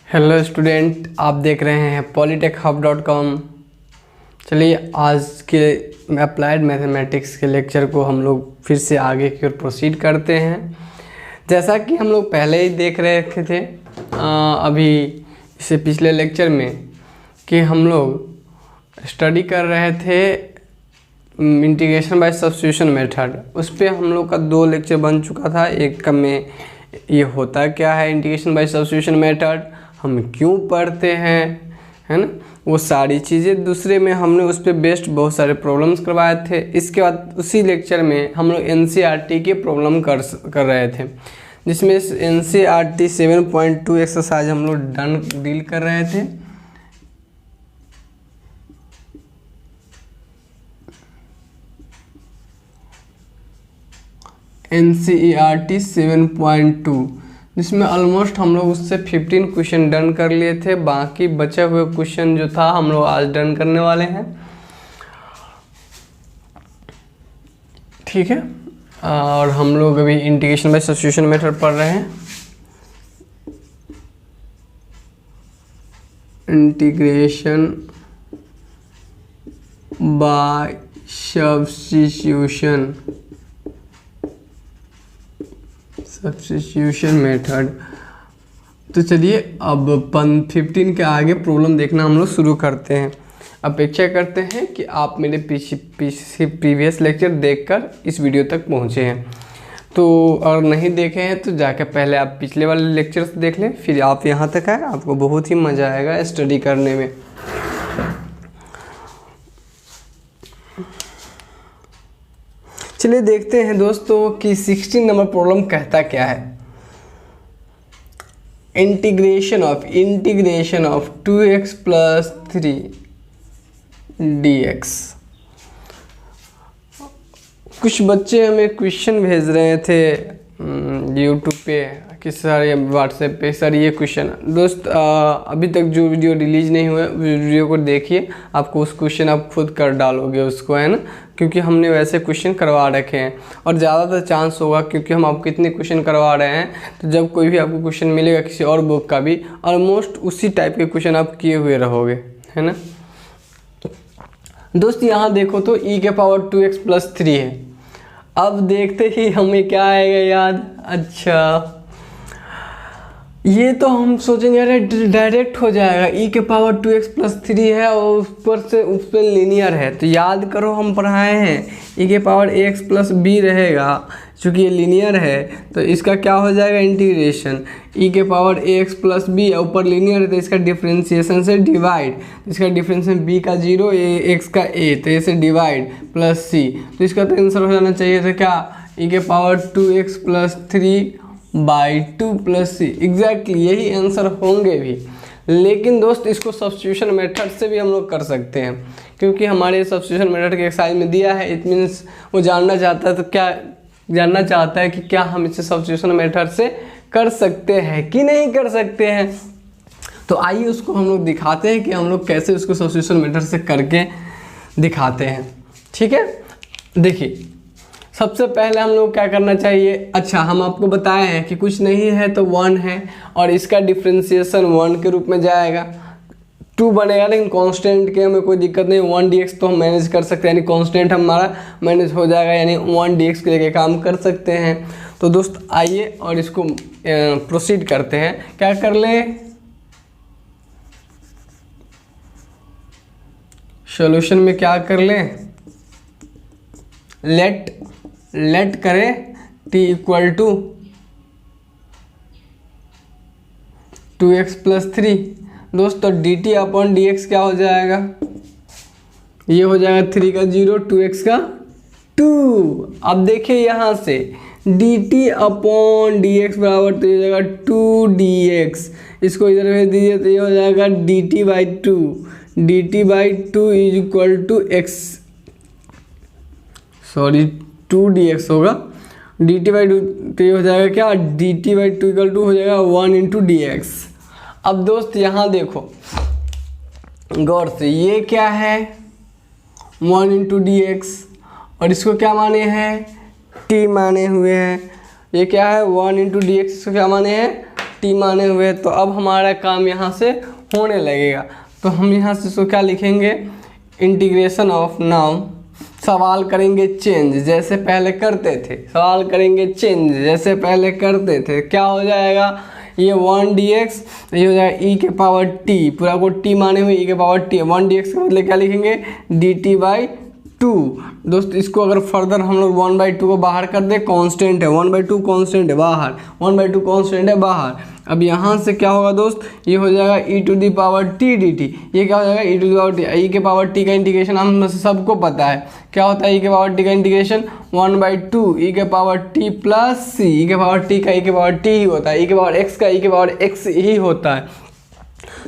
Hello student, आप देख रहे हैं polytechhub.com। चलिए आज के अप्लाइड मैथमेटिक्स के लेक्चर को हम लोग फिर से आगे की ओर प्रोसीड करते हैं। जैसा कि हम लोग पहले ही देख रहे थे अभी इससे पिछले लेक्चर में कि हम लोग स्टडी कर रहे थे इंटीग्रेशन बाय सब्स्टिट्यूशन मेथड। उस पर हम लोग का 2 लेक्चर बन चुका था। एक में ये होता क्या है इंटीग्रेशन बाय सब्स्टिट्यूशन मेथड, हम क्यों पढ़ते हैं, है ना, वो सारी चीज़ें। दूसरे में हमने उस पर बेस्ड बहुत सारे प्रॉब्लम्स करवाए थे। इसके बाद उसी लेक्चर में हम लोग एनसीईआरटी के प्रॉब्लम कर रहे थे, जिसमें एनसीईआरटी 7.2 एक्सरसाइज हम लोग डील कर रहे थे। एनसीईआरटी 7.2 जिसमें ऑलमोस्ट हम लोग उससे 15 क्वेश्चन डन कर लिए थे। बाकी बचे हुए क्वेश्चन जो था हम लोग आज डन करने वाले हैं, ठीक है। और हम लोग अभी इंटीग्रेशन बाय सब्स्टिट्यूशन मेथड पढ़ रहे हैं। Integration by substitution method. तो चलिए अब 15 के आगे प्रॉब्लम देखना हम लोग शुरू करते हैं। अपेक्षा करते हैं कि आप मेरे प्रीवियस लेक्चर देखकर इस वीडियो तक पहुंचे हैं। तो और नहीं देखे हैं तो जाकर पहले आप पिछले वाले लेक्चर्स देख लें, फिर आप यहाँ तक आए, आपको बहुत ही मज़ा आएगा स्टडी करने में। चलिए देखते हैं दोस्तों कि 16 नंबर प्रॉब्लम कहता क्या है। Integration of 2x plus 3 dx। कुछ बच्चे हमें क्वेश्चन भेज रहे थे यूट्यूब पे कि सर या व्हाट्सएप पे, सर ये क्वेश्चन। दोस्त अभी तक जो वीडियो रिलीज नहीं हुआ वीडियो को देखिए, आपको उस क्वेश्चन आप खुद कर डालोगे उसको, है ना, क्योंकि हमने वैसे क्वेश्चन करवा रखे हैं। और ज़्यादातर चांस होगा क्योंकि हम आपको इतने क्वेश्चन करवा रहे हैं, तो जब कोई भी आपको क्वेश्चन मिलेगा किसी और बुक का भी, ऑलमोस्ट उसी टाइप के क्वेश्चन आप किए हुए रहोगे, है ना। दोस्त यहाँ देखो तो e के पावर 2x प्लस 3 है। अब देखते ही हमें क्या आएगा याद, अच्छा ये तो हम सोचेंगे अरे डायरेक्ट हो जाएगा, e के पावर 2x प्लस 3 है और उस पर लीनियर है। तो याद करो हम पढ़ाए हैं e के पावर ax प्लस b रहेगा, चूँकि ये लीनियर है तो इसका क्या हो जाएगा इंटीग्रेशन e के पावर ax प्लस b, ऊपर लीनियर है तो इसका डिफ्रेंसिएशन से डिवाइड, इसका डिफ्रेंसिएशन b का 0 x का a, तो ऐसे डिवाइड प्लस c। तो इसका तो आंसर हो जाना चाहिए था क्या, e के power 2x plus 3 by 2 plus C. Exactly यही आंसर होंगे भी। लेकिन दोस्त इसको सब्स्टिट्यूशन मेथड से भी हम लोग कर सकते हैं, क्योंकि हमारे सब्स्टिट्यूशन मेथड के एक्सरसाइज में दिया है। इट मीन्स वो जानना चाहता है, तो क्या जानना चाहता है कि क्या हम इसे सब्स्टिट्यूशन मेथड से कर सकते हैं कि नहीं कर सकते हैं। तो आइए उसको हम लोग दिखाते हैं कि हम लोग कैसे उसको सब्स्टिट्यूशन मेथड से करके दिखाते हैं, ठीक है। देखिए सबसे पहले हम लोग क्या करना चाहिए, अच्छा हम आपको बताए हैं कि कुछ नहीं है तो 1 है और इसका डिफ्रेंसिएशन 1 के रूप में जाएगा। 2 बनेगा लेकिन कांस्टेंट के हमें कोई दिक्कत नहीं, 1 dx तो हम मैनेज कर सकते हैं, यानी कांस्टेंट हमारा मैनेज हो जाएगा, यानी 1 dx के लेके काम कर सकते हैं। तो दोस्त आइए और इसको प्रोसीड करते हैं। क्या कर लें, सॉल्यूशन में क्या कर लें, लेट करें t equal to 2x plus 3। दोस्तों dt अपॉन dx क्या हो जाएगा, ये हो जाएगा 3 का 0 2x का 2। अब देखिए यहाँ से dt अपॉन dx बराबर तो ये हो जाएगा 2dx, इसको इधर भेज दीजिए तो ये हो जाएगा dt by 2, dt by 2 is equal to x, sorry 2dx होगा, dt बाई 2 तो ये हो जाएगा क्या, dt बाई 2 इक्वल टू हो जाएगा 1 इंटू dx। अब दोस्त यहाँ देखो गौर से, ये क्या है 1 इंटू dx और इसको क्या माने हैं t माने हुए हैं, ये क्या है 1 इंटू डी एक्स, इसको क्या माने हैं टी माने हुए, तो अब हमारा काम यहाँ से होने लगेगा। तो हम यहाँ से इसको क्या लिखेंगे, इंटीग्रेशन ऑफ, नाउ सवाल करेंगे चेंज जैसे पहले करते थे, सवाल करेंगे चेंज जैसे पहले करते थे, क्या हो जाएगा, ये 1 dx, ये हो जाएगा e के पावर t, पूरा को t माने हुए e के पावर t, 1 dx के बदले क्या लिखेंगे, dt/2। दोस्त इसको अगर फर्दर हम लोग 1/2 को बाहर कर दे, कांस्टेंट है 1/2, कांस्टेंट है बाहर, 1/2 कांस्टेंट है बाहर। अब यहाँ से क्या होगा दोस्त, ये हो जाएगा e⁻t dt, ये क्या हो जाएगा e⁻t, e के पावर t का इंटीग्रेशन हम सबको पता है क्या होता है, e के पावर t का इंटीग्रेशन 1/2 e के power t plus c, e के पावर t का e के पावर t ही होता है, e के पावर x का e के पावर x ही होता है।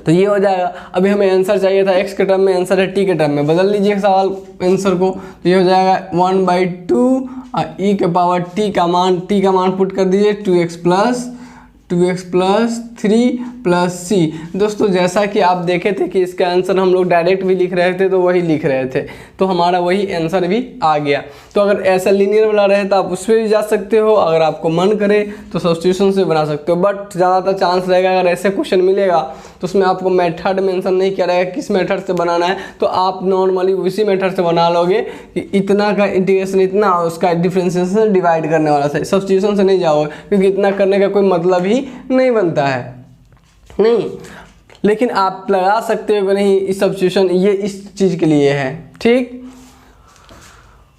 तो ये हो जाएगा। अभी हमें आंसर चाहिए था x के टर्म में, आंसर है t के टर्म में, बदल लीजिए सवाल आंसर को, तो ये हो जाएगा 1/2 और e के पावर t का मान पुट कर दीजिए 2x प्लस 3 प्लस c। दोस्तों जैसा कि आप देखे थे कि इसका आंसर हम लोग डायरेक्ट भी लिख रहे थे तो वही लिख रहे थे, तो हमारा वही आंसर भी आ गया। तो अगर ऐसा लीनियर वाला रहे तो आप उस पर भी जा सकते हो, अगर आपको मन करे तो सब्स्टिट्यूशन से बना सकते हो, बट ज़्यादातर चांस रहेगा अगर ऐसे क्वेश्चन मिलेगा तो उसमें आपको मेथड मेंशन नहीं किया रहेगा किस मेथड से बनाना है, तो आप नॉर्मली उसी मेथड से बना लोगे कि इतना का इंटीग्रेशन इतना, उसका डिफरेंशिएशन डिवाइड करने वाला से, सब्स्टिट्यूशन से नहीं जाओगे क्योंकि इतना करने का कोई मतलब ही नहीं बनता है, नहीं। लेकिन आप लगा सकते हो कि नहीं इस सब्स्टिट्यूशन ये इस चीज़ के लिए है, ठीक।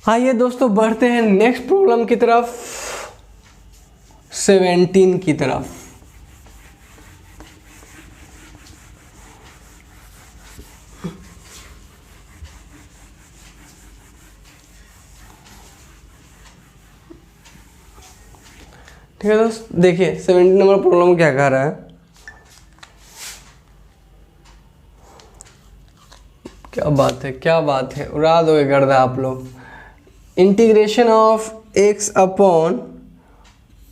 आइए दोस्तों बढ़ते हैं नेक्स्ट प्रॉब्लम की तरफ, 17 की तरफ। ठीक है दोस्त, देखिए 17 नंबर प्रॉब्लम क्या कह रहा है, क्या बात है, उड़ा दोगे गर्दा आप लोग। Integration of x upon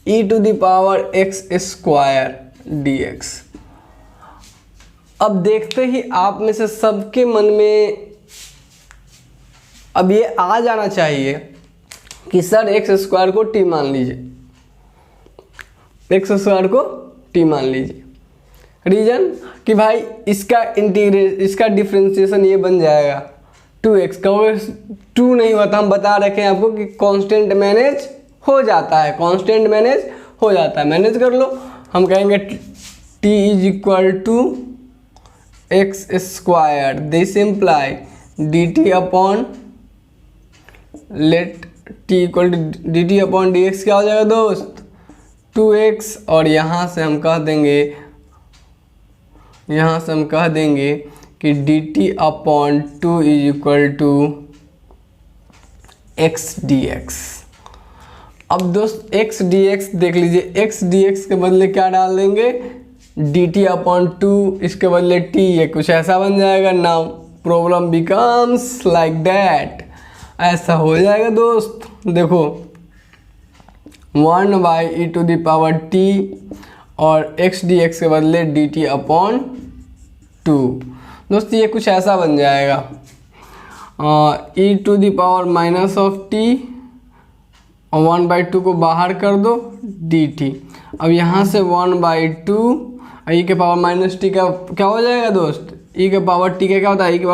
e⁻x² dx। अब देखते ही आप में से सबके मन में अब ये आ जाना चाहिए कि सर x² को t मान लीजिए, x² को t मान लीजिए। रीजन कि भाई इसका डिफरेंशिएशन ये बन जाएगा 2x, कहोगे 2 नहीं होता, हम बता रखे हैं आपको कि कांस्टेंट मैनेज हो जाता है, कांस्टेंट मैनेज हो जाता है, मैनेज कर लो। हम कहेंगे t = x², this imply dt upon let t = dt upon dx क्या हो जाएगा दोस्त 2x, और यहाँ से हम कह देंगे कि dt अपॉन 2 = x dx। अब दोस्त x dx देख लीजिए, x dx के बदले क्या डाल देंगे dt अपॉन 2, इसके बदले t, ये कुछ ऐसा बन जाएगा। Now problem becomes like that, ऐसा हो जाएगा दोस्त। देखो 1/e⁻t और x dx के बदले dt अपॉन 2। दोस्त ये कुछ ऐसा बन जाएगा e⁻−t और 1/2 को बाहर कर दो dt। अब यहाँ से 1/2 e के पावर -t का क्या हो जाएगा दोस्त, e के पावर t का क्या होता है, e के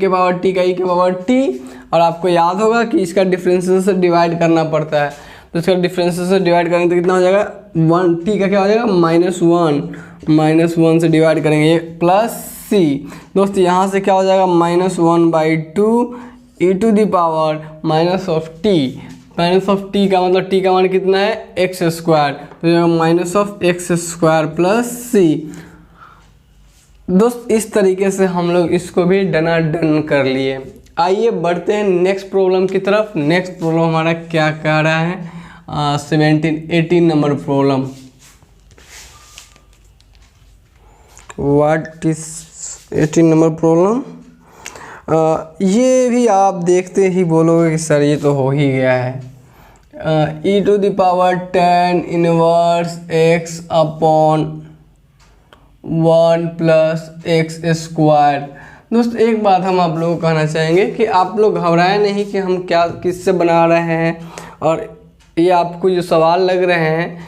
पावर t का e के पावर t, और आपको याद होगा कि इसका डिफरेंशिएशन से डिवाइड करना पड़ता है, तो इसका डिफरेंशिएशन से डिवाइड करेंगे तो कितना हो जाएगा 1, t का क्या हो जाएगा -1 से डिवाइड करेंगे ये प्लस c। दोस्त यहाँ से क्या हो जाएगा -1/2 e⁻−t, -t का मतलब t का मान कितना है x², तो -x² प्लस c। दोस्त इस तरीके से हम लोग इसको भी डन कर लिए। आइए बढ़ते हैं नेक्स्ट प्रॉब्लम की तरफ। नेक्स्ट प्रॉब्लम हमारा क्या कह रहा है, 18 number problem. What is 18 number problem? ये भी आप देखते ही बोलोगे कि सर ये तो हो ही गया है। e⁻tan inverse x upon 1 plus x²। दोस्त एक बात हम आप लोगों को कहना चाहेंगे कि आप लोग घबराए नहीं कि हम क्या किससे बना रहे हैं, और ये आपको जो सवाल लग रहे हैं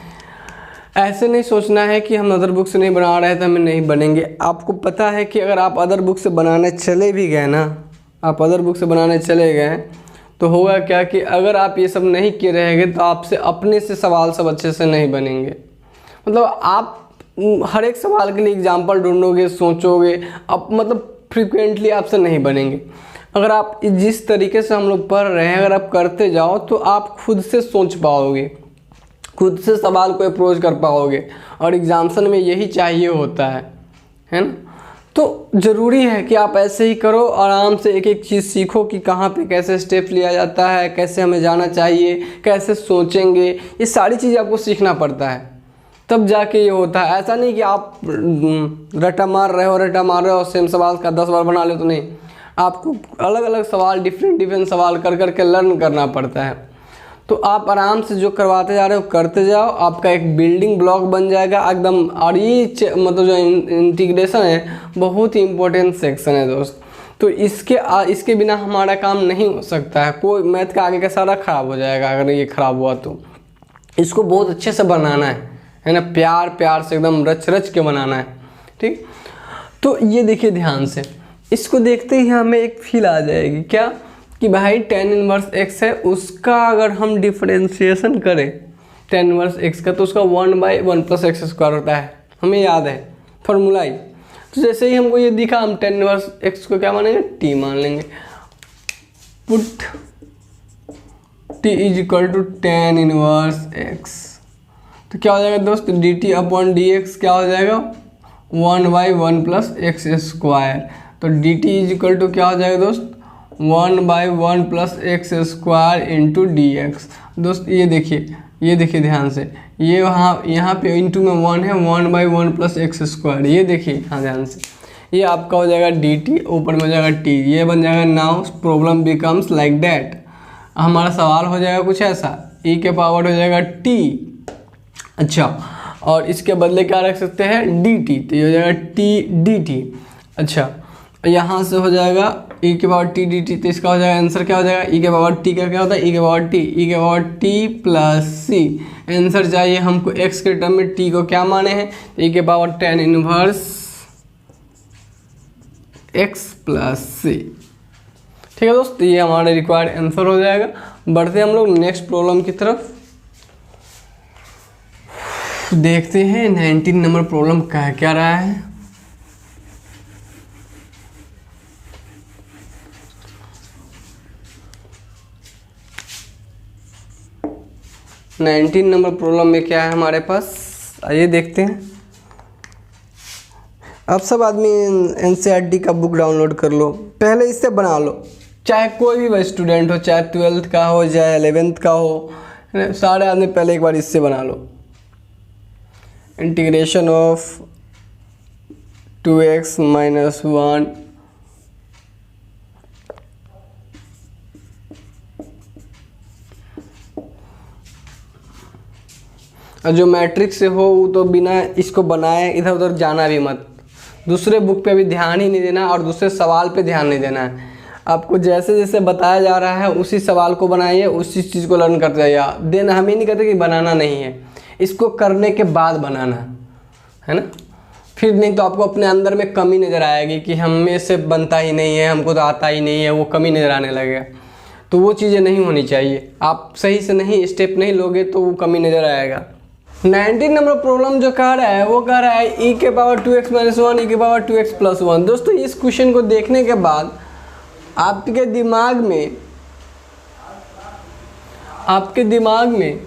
ऐसे नहीं सोचना है कि हम अदर बुक से नहीं बना रहे थे हमें नहीं बनेंगे। आपको पता है कि अगर आप अदर बुक से बनाने चले भी गए ना, आप अदर बुक से बनाने चले गए तो होगा क्या कि अगर आप ये सब नहीं किए रहेंगे तो आपसे अपने से सवाल सब अच्छे से नहीं बनेंगे। मतलब आप हर एक सवाल के लिए एग्जाम्पल ढूंढोगे, सोचोगे, अब मतलब फ्रिक्वेंटली आपसे नहीं बनेंगे। अगर आप जिस तरीके से हम लोग पढ़ रहे हैं अगर आप करते जाओ तो आप खुद से सोच पाओगे, खुद से सवाल को अप्रोच कर पाओगे, और एग्जाम्सन में यही चाहिए होता है ना। तो ज़रूरी है कि आप ऐसे ही करो, आराम से एक एक चीज़ सीखो कि कहाँ पे कैसे स्टेप लिया जाता है, कैसे हमें जाना चाहिए, कैसे सोचेंगे, ये सारी चीज़ आपको सीखना पड़ता है, तब जाके ये होता है। ऐसा नहीं कि आप रटा मार रहे हो सेम सवाल का 10 बार बना ले, तो नहीं, आपको अलग अलग सवाल डिफरेंट सवाल कर कर के लर्न करना पड़ता है। तो आप आराम से जो करवाते जा रहे हो करते जाओ, आपका एक बिल्डिंग ब्लॉक बन जाएगा एकदम। और ये मतलब जो इंटीग्रेशन है बहुत ही इम्पोर्टेंट सेक्शन है दोस्त। तो इसके बिना हमारा काम नहीं हो सकता है, कोई मैथ का आगे का सारा खराब हो जाएगा अगर ये खराब हुआ तो। इसको बहुत अच्छे से बनाना है ना, प्यार से एकदम रच के बनाना है, ठीक। तो ये देखिए ध्यान से, इसको देखते ही हमें एक फील आ जाएगी क्या कि भाई tan इनवर्स x है, उसका अगर हम डिफरेंशिएशन करें tan इनवर्स x का तो उसका 1/1+x² होता है, हमें याद है फॉर्मूला ही। तो जैसे ही हमको ये दिखा हम tan इनवर्स x को क्या मानेंगे, t मान लेंगे। Put t = tan inverse x, तो क्या हो जाएगा दोस्त, dt/dx क्या हो जाएगा 1/1+x²। तो dt = क्या हो जाएगा दोस्त 1/1+x² इंटू dx। दोस्त ये देखिए ध्यान से, ये यहाँ पे इंटू में 1 है, 1/1+x²। ये देखिए हाँ ध्यान से, ये आपका हो जाएगा dt, ऊपर में हो जाएगा t, ये बन जाएगा। Now problem becomes like that, हमारा सवाल हो जाएगा कुछ ऐसा, e के पावर हो जाएगा t, अच्छा, और इसके बदले क्या रख सकते हैं dt, तो ये हो जाएगा t dt। अच्छा, यहाँ से हो जाएगा e के पावर t dt, तो इसका हो जाएगा आंसर क्या हो जाएगा, e के पावर t का क्या होता है, e के power t plus c। Answer चाहिए हमको x के टर्म में, t को क्या माने हैं, e के power tan inverse x plus c। ठीक है दोस्त, ये हमारा रिक्वायर्ड आंसर हो जाएगा। बढ़ते हम लोग नेक्स्ट प्रॉब्लम की तरफ, देखते हैं 19 नंबर प्रॉब्लम कह क्या रहा है। नाइनटीन नंबर प्रॉब्लम में क्या है हमारे पास, आइए देखते हैं। अब सब आदमी NCERT का बुक डाउनलोड कर लो, पहले इससे बना लो, चाहे कोई भी स्टूडेंट हो, चाहे 12th का हो चाहे 11th का हो, सारे आदमी पहले एक बार इससे बना लो। इंटीग्रेशन ऑफ 2x - 1 और जो मैट्रिक्स से हो वो तो बिना इसको बनाए इधर उधर जाना भी मत, दूसरे बुक पे भी ध्यान ही नहीं देना और दूसरे सवाल पे ध्यान नहीं देना है। आपको जैसे जैसे बताया जा रहा है उसी सवाल को बनाइए, उसी चीज़ को लर्न करते जाइए। देना हम ही नहीं कहते कि बनाना नहीं है, इसको करने के बाद बनाना है ना, फिर नहीं तो आपको अपने अंदर में कमी नज़र आएगी कि हमें से बनता ही नहीं है, हमको तो आता ही नहीं है, वो कमी नज़र आने लगेगा। तो वो चीज़ें नहीं होनी चाहिए, आप सही से नहीं स्टेप नहीं लोगे तो वो कमी नज़र आएगा। 19 नंबर प्रॉब्लम जो कह रहा है वो कह रहा है e के पावर 2x - 1 e के पावर 2x + 1। दोस्तों इस क्वेश्चन को देखने के बाद आपके दिमाग में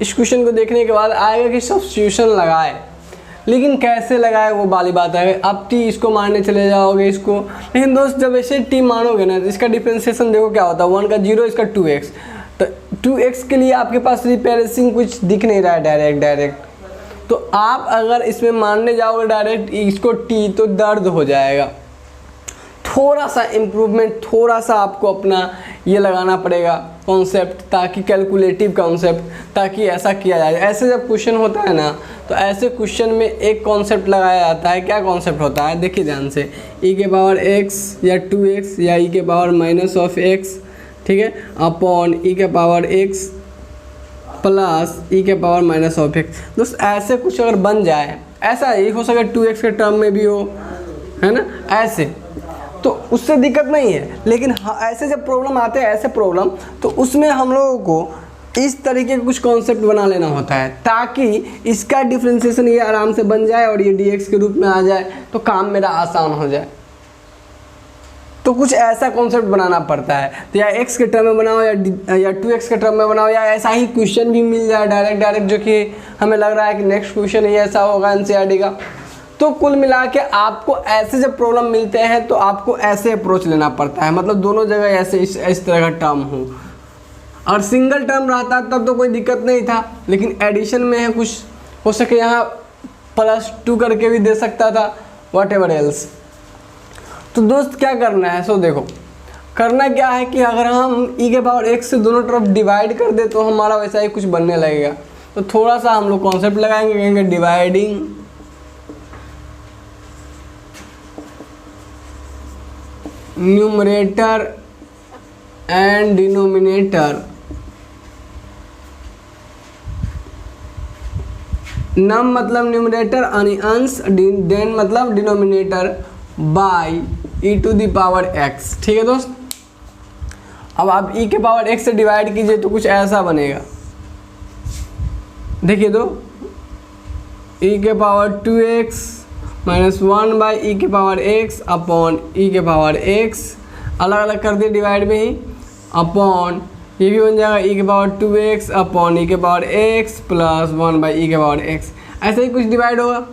इस क्वेश्चन को देखने के बाद आएगा कि सब्स्टिट्यूशन लगाए, लेकिन कैसे लगाए वो वाली बात है। आप t इसको मारने चले जाओगे इसको, लेकिन दोस्त जब ऐसे t मानोगे ना तो इसका डिफरेंशिएशन देखो क्या होता है, 1 का 0 इसका 2x, तो 2x के लिए आपके पास रिप्लेसिंग कुछ दिख नहीं रहा है डायरेक्ट। तो आप अगर इसमें मानने जाओगे डायरेक्ट इसको t तो दर्द हो जाएगा। थोड़ा सा इम्प्रूवमेंट, थोड़ा सा आपको अपना ये लगाना पड़ेगा कॉन्सेप्ट, ताकि कैलकुलेटिव कॉन्सेप्ट, ताकि ऐसा किया जाए। ऐसे जब क्वेश्चन होता है ना तो ऐसे क्वेश्चन में एक कॉन्सेप्ट लगाया जाता है। क्या कॉन्सेप्ट होता है देखिए ध्यान से, e के पावर x या 2x या e के पावर -(x), ठीक है, अपॉन e के पावर x प्लस ई के पावर माइनस ऑफ एक्स। दोस्त ऐसे कुछ अगर बन जाए, ऐसा ही हो सके 2x के टर्म में भी हो, है ना, ऐसे, तो उससे दिक्कत नहीं है। लेकिन ऐसे जब प्रॉब्लम आते हैं, ऐसे प्रॉब्लम, तो उसमें हम लोगों को इस तरीके का कुछ कॉन्सेप्ट बना लेना होता है ताकि इसका डिफरेंशिएशन ये आराम से बन जाए और ये dx के रूप में आ जाए, तो काम मेरा आसान हो जाए। तो कुछ ऐसा कॉन्सेप्ट बनाना पड़ता है, तो या x के टर्म में बनाओ या 2x के टर्म में बनाओ, या ऐसा ही क्वेश्चन भी मिल जाए डायरेक्ट, जो कि हमें लग रहा है कि नेक्स्ट क्वेश्चन ही ऐसा होगा एनसीईआरटी का। तो कुल मिला के आपको ऐसे जब प्रॉब्लम मिलते हैं तो आपको ऐसे अप्रोच लेना पड़ता है, मतलब दोनों जगह ऐसे इस तरह का टर्म हो। और सिंगल टर्म रहता तब तो कोई दिक्कत नहीं था, लेकिन एडिशन में है, कुछ हो सके यहाँ +2 करके भी दे सकता था, वॉट एवर एल्स। तो दोस्त क्या करना है, सो देखो करना क्या है कि अगर हम e के पावर x से दोनों तरफ डिवाइड कर दे तो हमारा वैसा ही कुछ बनने लगेगा। तो थोड़ा सा हम लोग कॉन्सेप्ट लगाएंगे, कहेंगे dividing numerator and denominator, num मतलब न्यूमरेटर यानी अंश, देन मतलब denominator by e to the power x। ठीक है दोस्त, अब आप e के पावर x से डिवाइड कीजिए तो कुछ ऐसा बनेगा, देखिए तो e के power 2x minus 1 by E के पावर x अपॉन ई के पावर x, अलग अलग कर दिए डिवाइड में ही, अपॉन ये भी बन जाएगा e के पावर 2x अपॉन ई के power x plus 1 by E के पावर x। ऐसे ही कुछ डिवाइड होगा,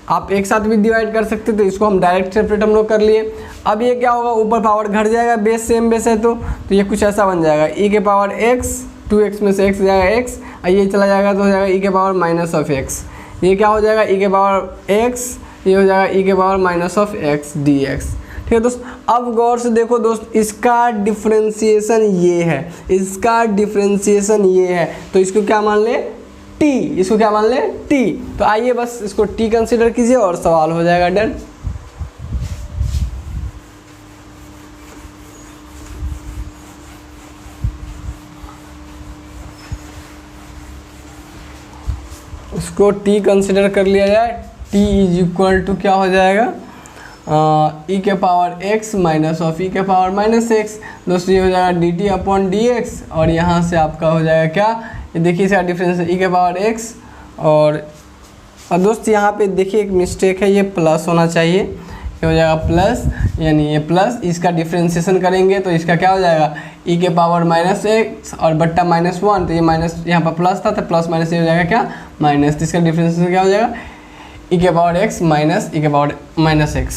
आप एक साथ भी डिवाइड कर सकते, तो इसको हम डायरेक्ट सेपरेट हम लोग कर लिए। अब ये क्या होगा, ऊपर पावर घट जाएगा, बेस सेम बेस है तो ये कुछ ऐसा बन जाएगा, e के पावर x, 2x में से x जाएगा x, और ये चला जाएगा तो हो जाएगा e के पावर माइनस ऑफ x। ये क्या हो जाएगा, e के पावर x, ये हो जाएगा e के power minus of x dx। ठीक है दोस्त, अब गौर से देखो दोस्त, इसका डिफरेंशिएशन ये है, इसका डिफरेंशिएशन ये है, तो इसको क्या मान ले t, इसको क्या मान ले t। तो आइए बस इसको t कंसीडर कीजिए और सवाल हो जाएगा डन। इसको t कंसीडर कर लिया जाए, t इज इक्वल टू क्या हो जाएगा, e के power x minus of e के पावर माइनस x। दोस्तों ये हो जाएगा dt अपॉन dx, और यहाँ से आपका हो जाएगा क्या, ये देखिए इसका डिफरेंस है e के पावर x, और दोस्त यहाँ पे देखिए एक मिस्टेक है, ये प्लस होना चाहिए, ये हो जाएगा प्लस, यानी ये प्लस, इसका डिफरेंशिएशन करेंगे तो इसका क्या हो जाएगा, e के पावर माइनस x और बट्टा -1, तो ये माइनस यहाँ पर प्लस था तो प्लस माइनस ये हो जाएगा क्या माइनस, तो इसका डिफरेंशिएशन क्या हो जाएगा e के पावर x माइनस e के पावर माइनस x।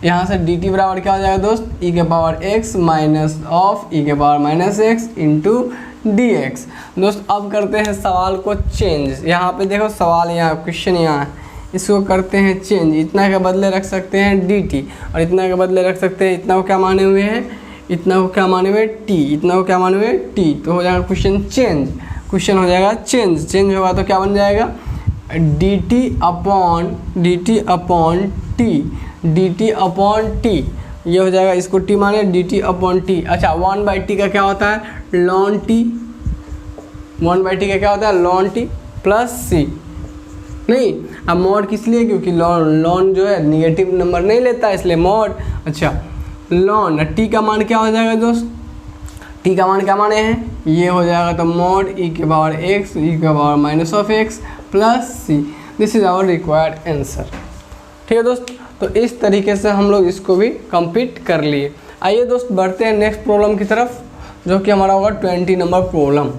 यहाँ से dt बराबर क्या हो जाएगा दोस्त, e के power x minus of e के power minus x into dx। दोस्त अब करते हैं सवाल को चेंज, यहाँ पे देखो सवाल यहाँ क्वेश्चन यहाँ है, इसको करते हैं चेंज, इतना के बदले रख सकते हैं dt और इतना के बदले रख सकते हैं, इतना को क्या माने हुए हैं, इतना को क्या माने हुए t, इतना को क्या माने हुए t, तो हो जाएगा क्वेश्चन चेंज, क्वेश्चन हो जाएगा चेंज, चेंज होगा तो क्या बन जाएगा dt अपॉन t, ये हो जाएगा, इसको t माने dt अपॉन t। अच्छा 1/t का क्या होता है ln t, 1/t का क्या होता है ln t प्लस c, नहीं अब मॉड किस लिए, क्योंकि ln जो है निगेटिव नंबर नहीं लेता इसलिए मॉड। अच्छा ln t का मान क्या हो जाएगा दोस्त, t का मान क्या माने हैं, ये हो जाएगा तो मॉड e के पावर x e के power minus of x plus c। This is our required answer. ठीक है दोस्त, तो इस तरीके से हम लोग इसको भी कंप्लीट कर लिए। आइए दोस्त बढ़ते हैं नेक्स्ट प्रॉब्लम की तरफ, जो कि हमारा होगा 20 नंबर प्रॉब्लम।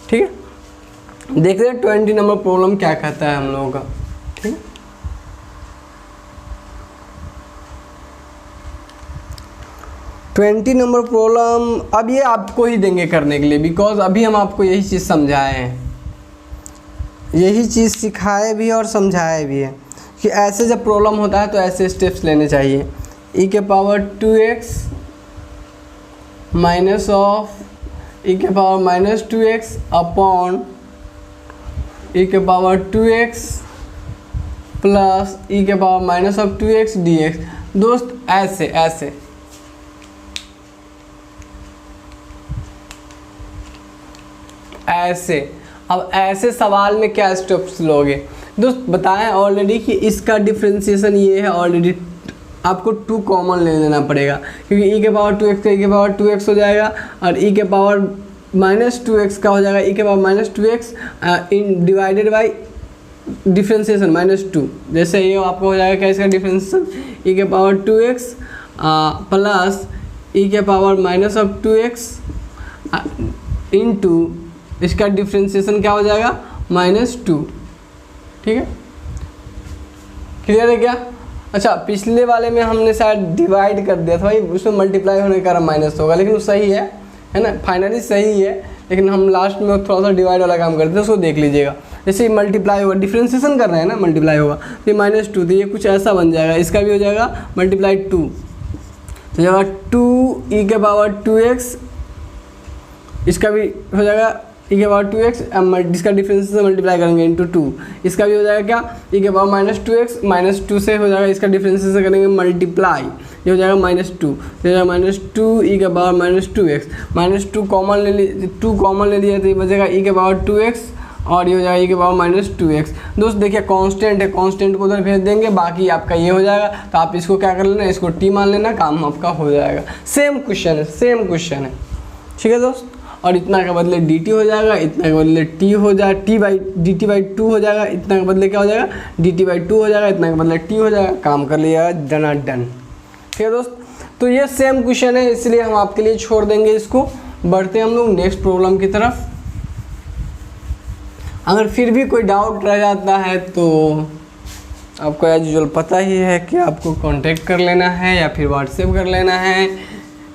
ठीक है, देखते हैं 20 नंबर प्रॉब्लम क्या कहता है हम लोगों का। ठीक है, ट्वेंटी नंबर प्रॉब्लम अब ये आपको ही देंगे करने के लिए, बिकॉज अभी हम आपको यही चीज़ समझाए हैं, यही चीज़ सिखाए भी और समझाए भी है कि ऐसे जब प्रॉब्लम होता है तो ऐसे स्टेप्स लेने चाहिए। e के power 2x minus of e के पावर -2x अपॉन e के पावर 2x प्लस ई के power minus of 2x dx। दोस्त ऐसे ऐसे ऐसे अब ऐसे सवाल में क्या स्टेप्स लोगे दोस्त बताएं ऑलरेडी कि इसका डिफ्रेंशिएशन ये है। ऑलरेडी आपको 2 कॉमन ले लेना पड़ेगा क्योंकि e के पावर 2x का e के पावर 2x हो जाएगा और e के पावर माइनस 2x का हो जाएगा e के power minus 2x in divided by differentiation -2। जैसे ये आपको हो जाएगा क्या इसका डिफ्रेंशिएशन e के पावर 2x प्लस e के power minus of 2x into इसका डिफ्रेंशिएशन क्या हो जाएगा -2। ठीक है, क्लियर है क्या? अच्छा पिछले वाले में हमने शायद डिवाइड कर दिया था भाई, उसमें मल्टीप्लाई होने के कारण माइनस होगा, लेकिन वो सही है ना, फाइनली सही है। लेकिन हम लास्ट में थोड़ा सा डिवाइड वाला काम करते हैं, उसको देख लीजिएगा। जैसे मल्टीप्लाई होगा, डिफ्रेंशिएशन कर रहे हैं ना, मल्टीप्लाई होगा तो ये -2, तो ये कुछ ऐसा बन जाएगा। इसका भी हो जाएगा मल्टीप्लाई 2, तो जाएगा 2 e के पावर 2x, इसका भी हो जाएगा e के पावर 2x, इसका डिफरेंशिएशन मल्टीप्लाई करेंगे इंटू 2, इसका भी हो जाएगा क्या e के पावर -2x, -2 से हो जाएगा इसका डिफरेंशिएशन करेंगे मल्टीप्लाई, ये हो जाएगा -2, ये हो जाएगा -2 e के पावर -2x, -2 कॉमन ले लीजिए, 2 कॉमन ले लिया तो ये बचेगा e के पावर 2x और ये हो जाएगा e के पावर -2x। दोस्त देखिए कांस्टेंट है, कांस्टेंट को उधर भेज देंगे, बाकी आपका ये हो जाएगा। तो आप इसको क्या कर लेना, इसको t मान लेना, काम आपका हो जाएगा। सेम क्वेश्चन है, सेम क्वेश्चन है, ठीक है दोस्त। और इतना के बदले dt हो जाएगा, इतना के बदले t हो जाएगा, dt/2 हो जाएगा, इतना के बदले क्या हो जाएगा dt/2 हो जाएगा, इतना के बदले t हो जाएगा, काम कर लिया, डन डन। ठीक है दोस्त, तो ये सेम क्वेश्चन है इसलिए हम आपके लिए छोड़ देंगे इसको। बढ़ते हैं हम लोग नेक्स्ट प्रॉब्लम की तरफ। अगर फिर भी कोई डाउट रह जाता है तो आपको एज यूजुअल पता ही है कि आपको कांटेक्ट कर लेना है या फिर व्हाट्सएप कर लेना है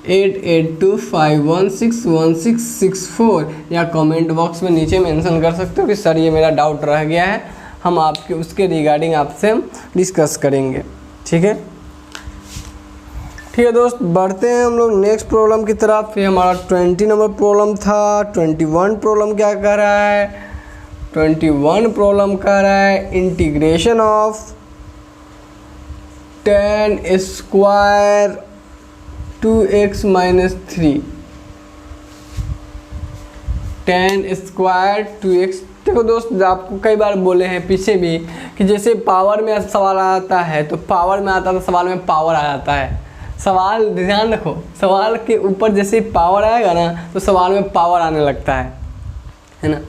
8825161664 या कमेंट बॉक्स में नीचे मेंशन कर सकते हो कि सर ये मेरा डाउट रह गया है, हम आपके उसके रिगार्डिंग आपसे हम डिस्कस करेंगे। ठीक है, ठीक है दोस्त, बढ़ते हैं हम लोग नेक्स्ट प्रॉब्लम की तरफ। ये हमारा 20 नंबर प्रॉब्लम था। 21 प्रॉब्लम क्या कह रहा है, 21 प्रॉब्लम कह रहा है integration of 10 square 2x minus 3, 10 square 2x। देखो दोस्त आपको कई बार बोले हैं पीछे भी कि जैसे पावर में सवाल आता है तो पावर में आता है तो सवाल में पावर आ जाता है। सवाल ध्यान रखो, सवाल के ऊपर जैसे पावर आएगा ना तो सवाल में पावर आने लगता है ना।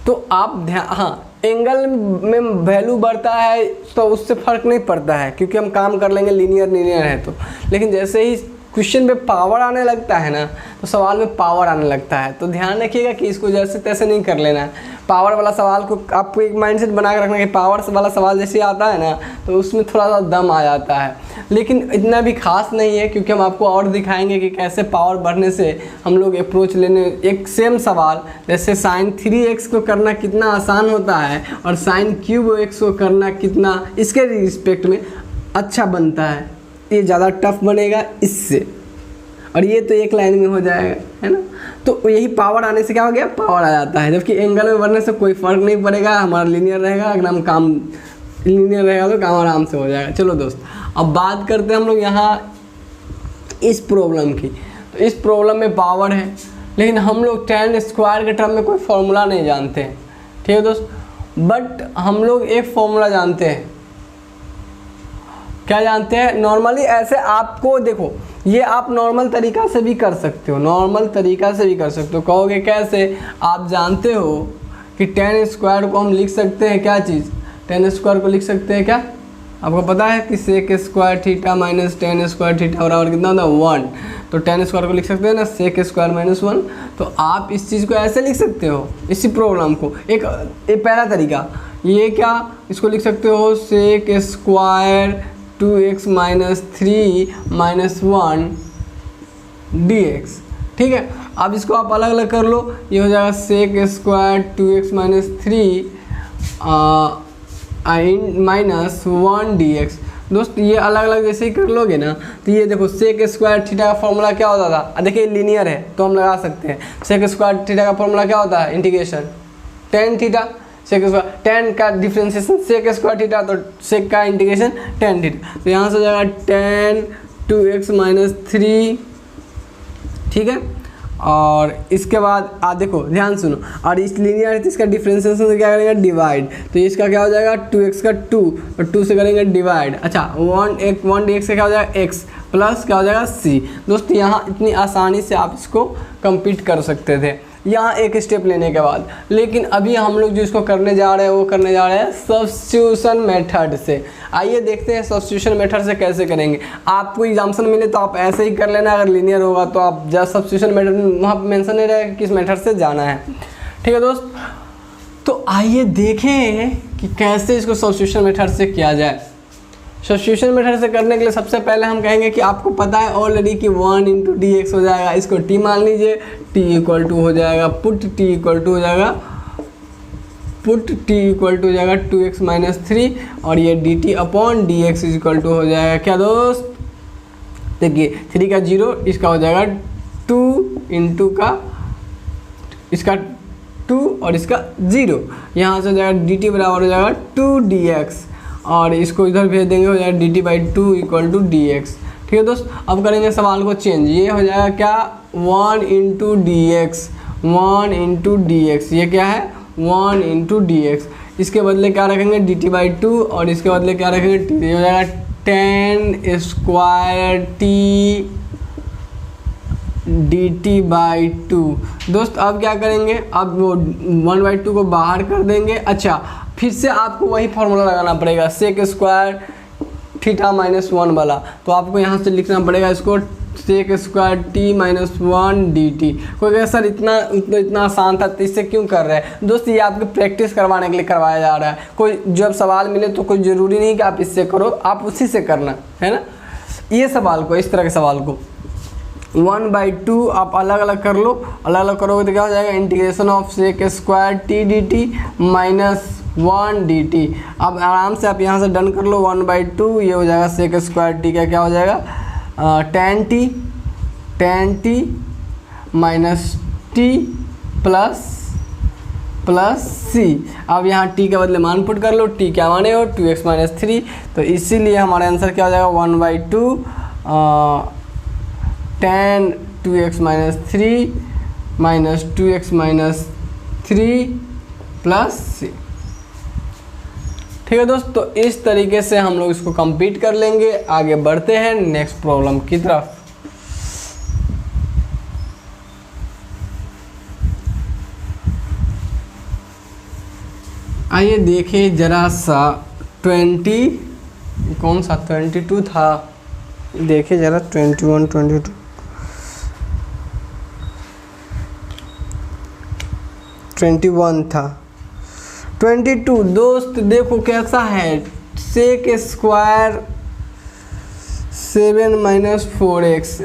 तो आप ध्यान, हाँ एंगल में वैल्यू बढ़ता है तो उससे फ़र्क नहीं पड़ता है क्योंकि हम काम कर लेंगे लीनियर है तो। लेकिन जैसे ही क्वेश्चन पे पावर आने लगता है ना तो सवाल में पावर आने लगता है। तो ध्यान रखिएगा कि इसको जैसे तैसे नहीं कर लेना है। पावर वाला सवाल को आपको एक माइंडसेट बना के रखना कि पावर वाला सवाल जैसे आता है ना तो उसमें थोड़ा सा दम आ जाता है, लेकिन इतना भी खास नहीं है क्योंकि हम आपको और दिखाएंगे कि कैसे पावर बढ़ने से हम लोग अप्रोच लेने। एक सेम सवाल जैसे sin 3x को करना कितना आसान होता है और sin क्यूब x को करना कितना इसके रिस्पेक्ट में अच्छा बनता है, ये ज़्यादा टफ बनेगा इससे, और ये तो एक लाइन में हो जाएगा, है ना। तो यही पावर आने से क्या हो गया, पावर आ जाता है। जबकि एंगल में बढ़ने से कोई फ़र्क नहीं पड़ेगा, हमारा लीनियर रहेगा। अगर हम काम लीनियर रहेगा तो काम आराम से हो जाएगा। चलो दोस्त, अब बात करते हैं हम लोग यहाँ इस प्रॉब्लम की। तो इस प्रॉब्लम में पावर है लेकिन हम लोग 10 स्क्वायर के टर्म में कोई फॉर्मूला नहीं जानते हैं, ठीक है दोस्त। बट हम लोग एक फॉर्मूला जानते हैं। क्या जानते हैं, नॉर्मली ऐसे आपको देखो, ये आप नॉर्मल तरीका से भी कर सकते हो, नॉर्मल तरीका से भी कर सकते हो। कहोगे कैसे, आप जानते हो कि 10 स्क्वायर को हम लिख सकते हैं क्या चीज़, 10 स्क्वायर को लिख सकते हैं क्या, आपको पता है कि sec square theta minus 10 square theta बराबर कितना होता है 1। तो 10 स्क्वायर को लिख सकते हैं ना सेक स्क्वायर माइनस 1। तो आप इस चीज़ को ऐसे लिख सकते हो, इसी प्रॉब्लम को। एक पहला तरीका ये क्या, इसको लिख सकते हो sec square 2x minus 3 minus 1 dx, ठीक है। अब इसको आप अलग अलग कर लो, ये हो जाएगा sec square 2x minus 3 minus 1 dx। दोस्त ये अलग अलग जैसे ही कर लोगे ना तो ये देखो सेक स्क्वायर थीटा का फॉर्मूला क्या होता था, देखिए लीनियर है तो हम लगा सकते हैं। सेक स्क्वायर थीटा का फॉर्मूला क्या होता है, integration tan theta, sec square, tan का डिफ्रेंसिएशन सेक स्क्वायर थीटा, तो सेक का इंटीग्रेशन टेन थीटा, तो यहाँ से हो जाएगा टेन 2x माइनस 3, ठीक है। और इसके बाद देखो ध्यान सुनो, और इस लीनियर है तो इसका डिफ्रेंसिएशन से क्या करेंगे डिवाइड, तो इसका क्या हो जाएगा 2x का 2 और 2 से करेंगे डिवाइड, अच्छा 1 dx से क्या हो जाएगा x प्लस क्या हो जाएगा c। दोस्त यहाँ इतनी आसानी से आप इसको कंप्लीट कर सकते थे यहाँ एक स्टेप लेने के बाद, लेकिन अभी हम लोग जो इसको करने जा रहे हैं वो करने जा रहे हैं सब्स्टिट्यूशन मेथड से। आइए देखते हैं सब्स्टिट्यूशन मेथड से कैसे करेंगे। आपको एग्जाम्पल मिले तो आप ऐसे ही कर लेना, अगर लीनियर होगा तो आप जस्ट सब्स्टिट्यूशन मेथड वहाँ पर मेंशन नहीं रहेगा किस मेथड से जाना है, ठीक है दोस्त। तो आइए देखें कि कैसे इसको सब्स्टिट्यूशन मेथड से किया जाए। सब्स्टिट्यूशन मेथड से करने के लिए सबसे पहले हम कहेंगे कि आपको पता है ऑलरेडी कि 1 × dx हो जाएगा, इसको t मान लीजिए, t इक्वल टू हो जाएगा पुट t इक्वल टू हो जाएगा पुट t इक्वल टू हो जाएगा 2x माइनस 3 और ये dt upon dx equal to हो जाएगा क्या दोस्त, देखिए 3 का 0, इसका हो जाएगा 2 इंटू का इसका 2 और इसका 0, यहाँ से हो जाएगा dt बराबर हो जाएगा 2dx और इसको इधर भेज देंगे, हो जाएगा dt/2 इक्वल टू dx, ठीक है दोस्त। अब करेंगे सवाल को चेंज, ये हो जाएगा क्या 1 × dx, 1 × dx, ये क्या है 1 × dx, इसके बदले क्या रखेंगे dt/2 और इसके बदले क्या रखेंगे t, ये हो जाएगा 10 स्क्वायर t dt/2। दोस्त अब क्या करेंगे, अब वो 1/2 को बाहर कर देंगे, अच्छा फिर से आपको वही फॉर्मूला लगाना पड़ेगा सेक स्क्वायर थीटा माइनस 1 वाला, तो आपको यहाँ से लिखना पड़ेगा इसको sec square t minus 1 dt। कोई कहे सर इतना आसान था तो इससे क्यों कर रहे हैं, दोस्त ये आपकी प्रैक्टिस करवाने के लिए करवाया जा रहा है। कोई जब सवाल मिले तो कोई ज़रूरी नहीं कि आप इससे करो, आप उसी से करना है ना। ये सवाल को, इस तरह के सवाल को 1/2 आप अलग अलग कर लो, अलग अलग करोगे तो क्या हो जाएगा integration of sec square t dt minus 1 dt। अब आराम से आप यहाँ से डन कर लो 1/2, ये हो जाएगा सेक स्क्वायर t का क्या हो जाएगा tan t minus t plus c। अब यहाँ t के बदले मान पुट कर लो, t क्या माने हो 2x माइनस 3, तो इसीलिए हमारा आंसर क्या हो जाएगा 1/2 tan 2x minus 3 minus 2x minus 3 plus c, ठीक है दोस्त। तो इस तरीके से हम लोग इसको कंप्लीट कर लेंगे। आगे बढ़ते हैं नेक्स्ट प्रॉब्लम की तरफ। आइए देखिए जरा सा 22 था, देखिए जरा 21 था 22। दोस्त देखो कैसा है, सेक स्क्वायर 7 माइनस 4x,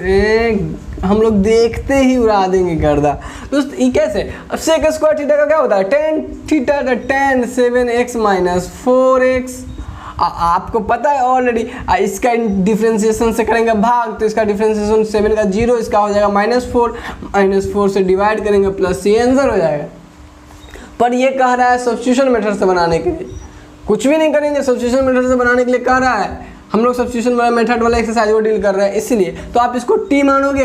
हम लोग देखते ही उड़ा देंगे गर्दा। दोस्त ये कैसे, अब सेक स्क्वायर थीटा का क्या होता है tan थीटा का tan 7x माइनस 4x, आपको पता है ऑलरेडी। इसका डिफ्रेंसिएशन से करेंगे भाग, तो इसका डिफ्रेंसिएशन 7 का 0, इसका हो जाएगा -4 से डिवाइड करेंगे प्लस c, आंसर हो जाएगा। पर ये कह रहा है सब्स्टिट्यूशन मेथड से बनाने के लिए, कुछ भी नहीं करेंगे, सब्स्टिट्यूशन मेथड से बनाने के लिए कह रहा है। हम लोग सब्स्टिट्यूशन मेथड वाला एक्सरसाइज को डील कर रहे हैं, इसलिए तो आप इसको t मानोगे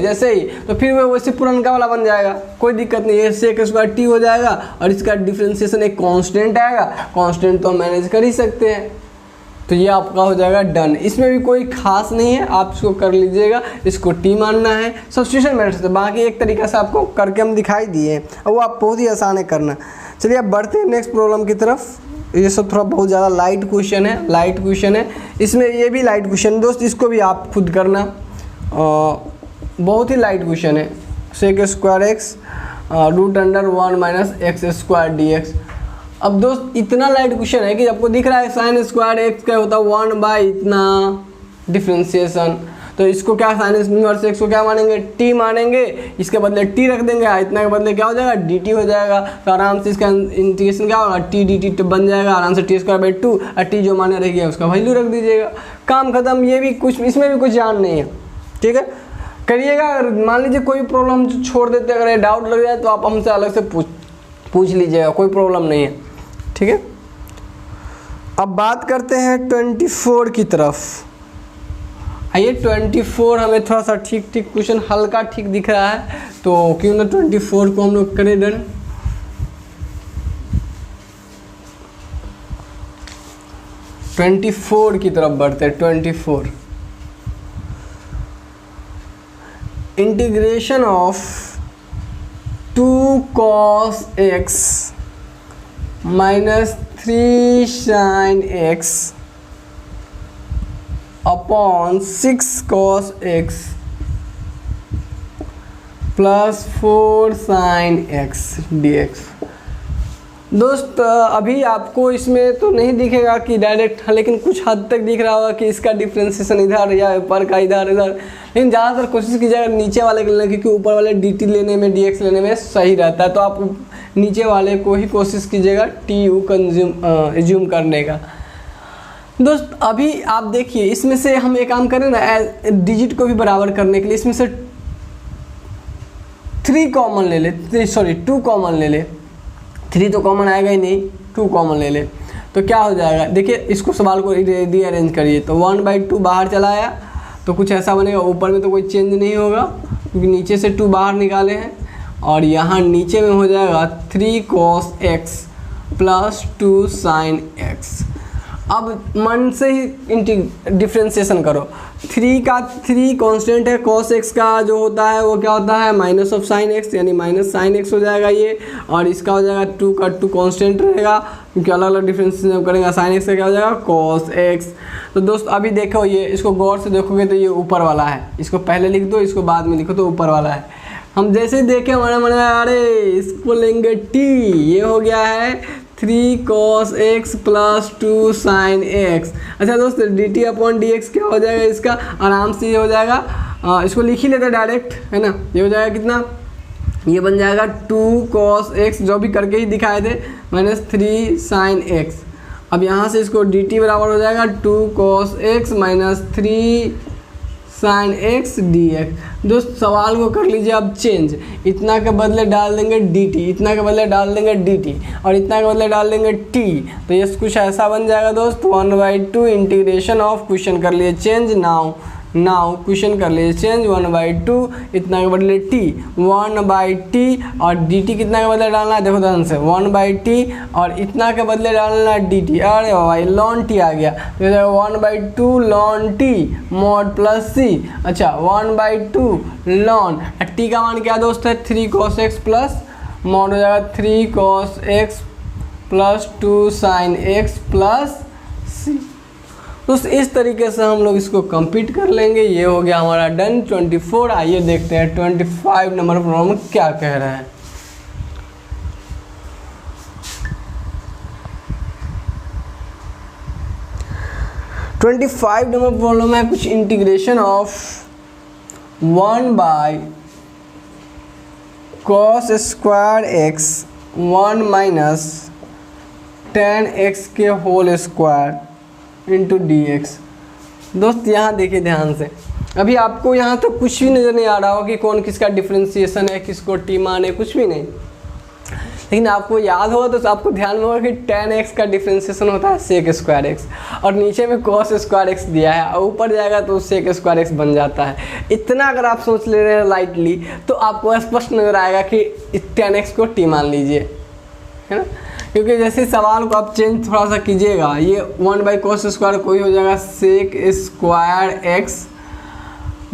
जैसे ही, तो फिर वो वैसे पुरनका वाला बन जाएगा, कोई दिक्कत नहीं है। सेक स्क्वायर t हो जाएगा और इसका डिफ्रेंसिएशन एक कांस्टेंट आएगा, कांस्टेंट तो हम मैनेज कर ही सकते हैं, तो ये आपका हो जाएगा डन। इसमें भी कोई खास नहीं है, आप इसको कर लीजिएगा, इसको t मानना है सब्स्टिट्यूशन मेथड से। बाकी एक तरीका से आपको करके हम दिखाई दिए और वो आप बहुत ही आसान है करना। चलिए अब बढ़ते हैं नेक्स्ट प्रॉब्लम की तरफ। ये सब थोड़ा बहुत ज़्यादा लाइट क्वेश्चन है, इसमें ये भी लाइट क्वेश्चन दोस्त, इसको भी आप खुद करना, बहुत ही लाइट क्वेश्चन है। Sec square x √1 minus x square dx। अब दोस्त इतना लाइट क्वेश्चन है कि आपको दिख रहा है साइन स्क्वायर x का होता है 1 इतना डिफ्रेंसिएशन, तो इसको क्या साइन इनवर्स x को क्या मानेंगे t मानेंगे, इसके बदले t रख देंगे, इतना के बदले क्या हो जाएगा dt हो जाएगा, तो आराम से इसका इंटीग्रेशन क्या होगा t dt बन जाएगा आराम से t² 2 और t जो माने रह गया उसका वैल्यू रख दीजिएगा, काम खत्म। ये भी कुछ, इसमें भी कुछ जान नहीं है, ठीक है करिएगा। अगर मान लीजिए कोई प्रॉब्लम छोड़ देते, अगर डाउट लग जाए तो आप हमसे अलग से पूछ लीजिएगा, कोई प्रॉब्लम नहीं है, ठीक है। अब बात करते हैं 24 की तरफ। आइए 24 हमें थोड़ा सा ठीक क्वेश्चन हल्का ठीक दिख रहा है, तो क्यों ना 24 को हम लोग करें डन। ट्वेंटी 24 की तरफ बढ़ते हैं। 24 integration of 2 cos x minus 3 sin x upon 6 cos x plus 4 sin x dx। दोस्त अभी आपको इसमें तो नहीं दिखेगा कि डायरेक्ट, लेकिन कुछ हद तक दिख रहा होगा कि इसका डिफ्रेंसिएशन इधर या ऊपर का इधर, लेकिन ज़्यादातर कोशिश कीजिएगा नीचे वाले के लेने, क्योंकि ऊपर वाले dt लेने में dx लेने में सही रहता है, तो आप नीचे वाले को ही कोशिश कीजिएगा tu एज्यूम करने का। दोस्त अभी आप देखिए, इसमें से हम एक काम करें ना, डिजिट को भी बराबर करने के लिए इसमें से 3 कॉमन ले ले, 2 कॉमन ले ले। 3 तो कॉमन आएगा ही नहीं, 2 कॉमन ले ले तो क्या हो जाएगा। देखिए इसको सवाल को रीअरेंज करिए तो 1/2 बाहर चला आया, तो कुछ ऐसा बनेगा। ऊपर में तो कोई चेंज नहीं होगा क्योंकि नीचे से 2 बाहर निकाले हैं, और यहाँ नीचे में हो जाएगा 3 cos x plus 2 sin x। अब मन से ही डिफ्रेंसिएशन करो। 3 कांस्टेंट है, cos x का जो होता है वो क्या होता है माइनस ऑफ sin x, यानी माइनस sin x हो जाएगा ये, और इसका हो जाएगा 2 का 2 कांस्टेंट रहेगा क्योंकि अलग अलग डिफ्रेंसिएशन करेंगे। sin x का क्या हो जाएगा cos x। तो दोस्त अभी देखो ये, इसको गौर से देखोगे तो ये ऊपर वाला है, इसको पहले लिख दो, इसको बाद में लिखो तो ऊपर वाला है। हम जैसे देखे हमारे मन में, अरे इसको लेंगे t, ये हो गया है 3 cos x plus 2 sin x। अच्छा दोस्त dt अपॉन dx क्या हो जाएगा, इसका आराम से ये हो जाएगा, इसको लिख ही लेते डायरेक्ट, है ना। ये हो जाएगा कितना, ये बन जाएगा 2 cos x, जो भी करके ही दिखाए थे, माइनस 3 sin x। अब यहाँ से इसको dt बराबर हो जाएगा 2 cos x minus 3 sin x dx। दोस्त सवाल को कर लीजिए अब चेंज, इतना के बदले डाल देंगे dt, इतना के बदले डाल देंगे dt, और इतना के बदले डाल देंगे t, तो ये कुछ ऐसा बन जाएगा दोस्त 1/2 इंटीग्रेशन ऑफ, क्वेश्चन कर लिए चेंज नाउ क्वेश्चन कर लिए चेंज 1/2, इतना के बदले t 1/t, और dt कितना के बदले डालना है, देखो ध्यान से 1/t, और इतना के बदले डालना है dt। अरे भाई ln t आ गया, तो 1/2 ln t mod plus c। अच्छा 1/2 ln t का मान क्या दोस्त है 3 cos x प्लस mod हो जाएगा 3 cos x plus 2 sin x plus c। तो इस तरीके से हम लोग इसको कंप्लीट कर लेंगे। ये हो गया हमारा डन 24। आइए देखते हैं 25 नंबर प्रॉब्लम क्या कह रहे हैं। नंबर प्रॉब्लम है कुछ integration of 1/cos square x 1 minus 10x के होल स्क्वायर इंटू dx। दोस्त यहाँ देखिए ध्यान से, अभी आपको यहाँ तो कुछ भी नज़र नहीं आ रहा होगा कि कौन किसका डिफ्रेंसिएशन है, किसको टी मान है, कुछ भी नहीं, लेकिन आपको याद होगा तो आपको ध्यान में होगा कि 10x का डिफ्रेंसिएशन होता है sec स्क्वायर x, और नीचे में cos स्क्वायर x दिया है, और ऊपर जाएगा तो sec स्क्वायर x बन जाता है। इतना अगर आप सोच ले रहे हैं लाइटली तो आपको स्पष्ट नज़र आएगा कि 10x को t मान लीजिए, है ना। क्योंकि जैसे सवाल को आप चेंज थोड़ा सा कीजिएगा, ये 1/cos स्क्वायर कोई हो जाएगा sec square x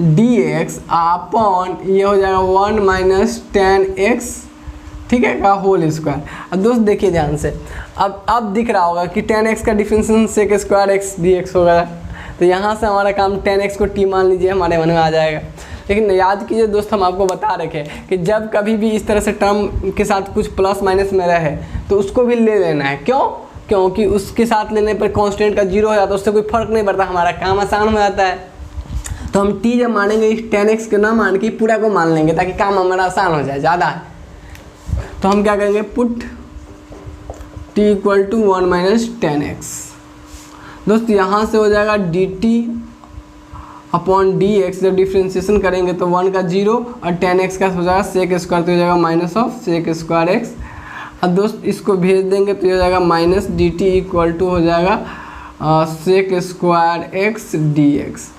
dx upon ये हो जाएगा 1 माइनस 10x, ठीक है, का होल स्क्वायर। अब दोस्त देखिए ध्यान से, अब दिख रहा होगा कि 10x का differentiation sec square x dx होगा, तो यहाँ से हमारा काम 10x को t मान लीजिए, हमारे मन में आ जाएगा। लेकिन याद कीजिए दोस्त, हम आपको बता रखे कि जब कभी भी इस तरह से टर्म के साथ कुछ प्लस माइनस में रहे तो उसको भी ले लेना है। क्यों? क्योंकि उसके साथ लेने पर कांस्टेंट का 0 हो जाता है, उससे कोई फर्क नहीं पड़ता, हमारा काम आसान हो जाता है। तो हम t जब मानेंगे इस 10x को ना मान के पूरा को मान लेंगे ताकि काम हमारा आसान हो जाए ज़्यादा। तो हम क्या करेंगे, put t equal to 1 minus 10x। दोस्त यहाँ से हो जाएगा dt अपॉन dx, जब डिफ्रेंशिएशन करेंगे तो 1 का 0 और 10x का हो जाएगा sec स्क्वायर, तो हो जाएगा minus of sec square x अब दोस्त इसको भेज देंगे तो ये हो जाएगा minus D T equal to हो जाएगा sec square x D X.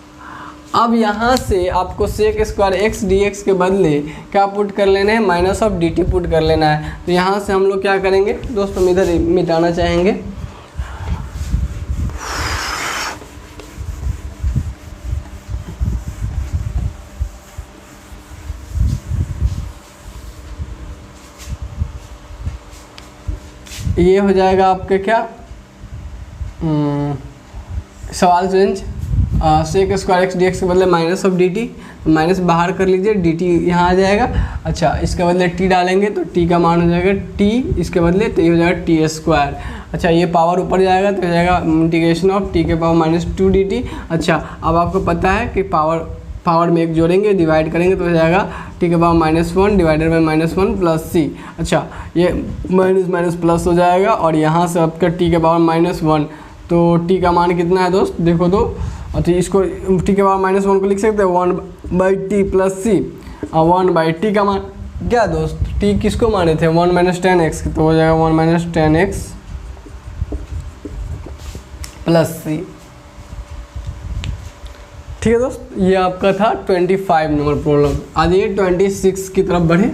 अब यहाँ से आपको sec square x D X के बदले क्या पुट कर लेना है, minus of D T put कर लेना है। तो यहाँ से हम लोग क्या करेंगे दोस्त, हम इधर मिटाना चाहेंगे। ये हो जाएगा आपके क्या सवाल change, sec square x D X के बदले minus of D T, minus बाहर कर लीजिए, डी टी यहाँ आ जाएगा। अच्छा इसके बदले टी डालेंगे तो टी का मान हो जाएगा टी, इसके बदले तो ये हो जाएगा टी स्क्वायर। अच्छा ये पावर ऊपर जाएगा तो हो जाएगा इंटीग्रेशन ऑफ टी के power minus two D T. अच्छा अब आपको पता है कि पावर में एक जोड़ेंगे डिवाइड करेंगे तो हो जाएगा टी के power minus one divided by minus one plus C. अच्छा ये माइनस माइनस प्लस हो जाएगा और यहाँ से आपका टी के पावर माइनस वन, तो टी का मान कितना है दोस्त देखो तो, अच्छा इसको टी के पावर माइनस वन को लिख सकते हैं वन बाई टी प्लस सी, और वन बाई टी का मान क्या दोस्त, टी किसको माने थे वन माइनस टेन एक्स, तो हो जाएगा one minus ten X plus C. ठीक है दोस्त, ये आपका था 25 नंबर प्रॉब्लम। आइए 26 की तरफ बढ़े।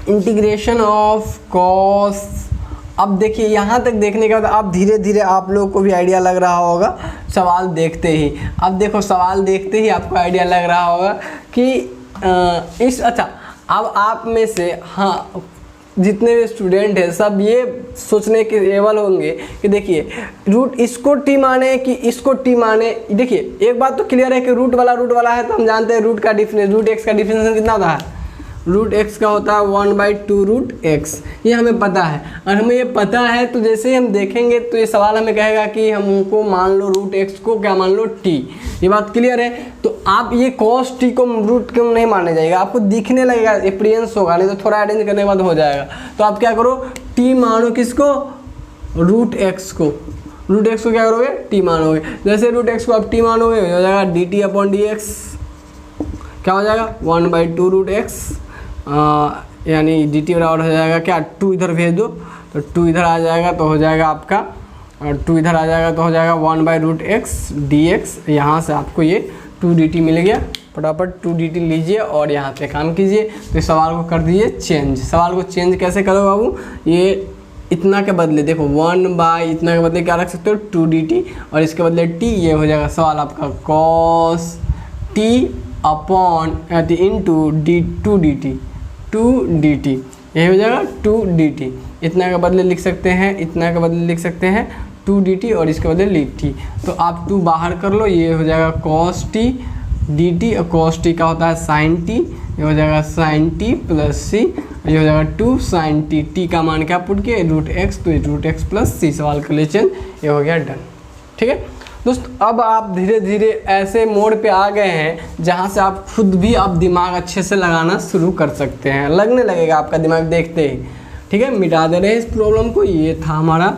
Integration of cos. अब देखिए यहाँ तक देखने के बाद अब धीरे धीरे आप लोगों को भी आइडिया लग रहा होगा सवाल देखते ही। अब देखो सवाल देखते ही आपको आइडिया लग रहा होगा कि अच्छा अब आप में से हाँ जितने भी स्टूडेंट हैं सब ये सोचने के एबल होंगे कि देखिए रूट इसको टी माने कि इसको टी माने। देखिए एक बात तो क्लियर है कि रूट वाला है तो हम जानते हैं रूट का डिफरेंस, रूट एक्स का डिफरेंस कितना होता है, रूट एक्स का होता है 1/2 रूट एक्स, ये हमें पता है। और हमें ये पता है तो जैसे ही हम देखेंगे तो ये सवाल हमें कहेगा कि हमको मान लो रूट एक्स को क्या मान लो टी, ये बात क्लियर है। तो आप ये कॉस टी को रूट क्यों नहीं मानने जाएगा, आपको दिखने लगेगा एक्सपीरियंस होगा, नहीं तो थोड़ा अरेंज करने के बाद हो जाएगा। तो आप क्या करो टी मानो किसको, रूट एक्स को, रूट एक्स को क्या करोगे टी मानोगे। जैसे रूट एक्स को आप टी मानोगे हो जाएगा D T upon D x, क्या हो जाएगा 1/2 रूट एक्स, यानी डी टी बराबर हो जाएगा क्या 2 इधर भेज दो तो 2 इधर आ जाएगा तो हो जाएगा आपका, और 2 इधर आ जाएगा तो हो जाएगा 1/रूट एक्स डी एक्स। यहाँ से आपको ये 2 डी टी मिल गया, फटाफट 2 डी टी लीजिए और यहाँ पे काम कीजिए। तो इस सवाल को कर दीजिए चेंज। सवाल को चेंज कैसे करो बाबू, ये इतना के बदले देखो 1/ इतना के बदले क्या रख सकते हो 2 डी टी, और इसके बदले टी, ये हो जाएगा सवाल आपका cos T upon into D 2 D T, 2 D T, यही हो जाएगा 2 डी टी। इतना के बदले लिख सकते हैं, इतना के बदले लिख सकते हैं 2 डी टी और इसके बदले लिख टी। तो आप 2 बाहर कर लो, ये हो जाएगा कॉस टी डी टी, और कॉस टी का होता है साइन टी, ये हो जाएगा साइन टी प्लस सी, ये हो जाएगा 2 साइन टी। टी का मान क्या पुट किए रूट एक्स, तो रूट एक्स प्लस सी। सवाल का लेचन ये हो गया डन। ठीक है दोस्त, अब आप धीरे धीरे ऐसे मोड पे आ गए हैं जहाँ से आप खुद भी आप दिमाग अच्छे से लगाना शुरू कर सकते हैं, लगने लगेगा आपका दिमाग देखते ही। ठीक है, मिटा दे रहे हैं इस प्रॉब्लम को। ये था हमारा।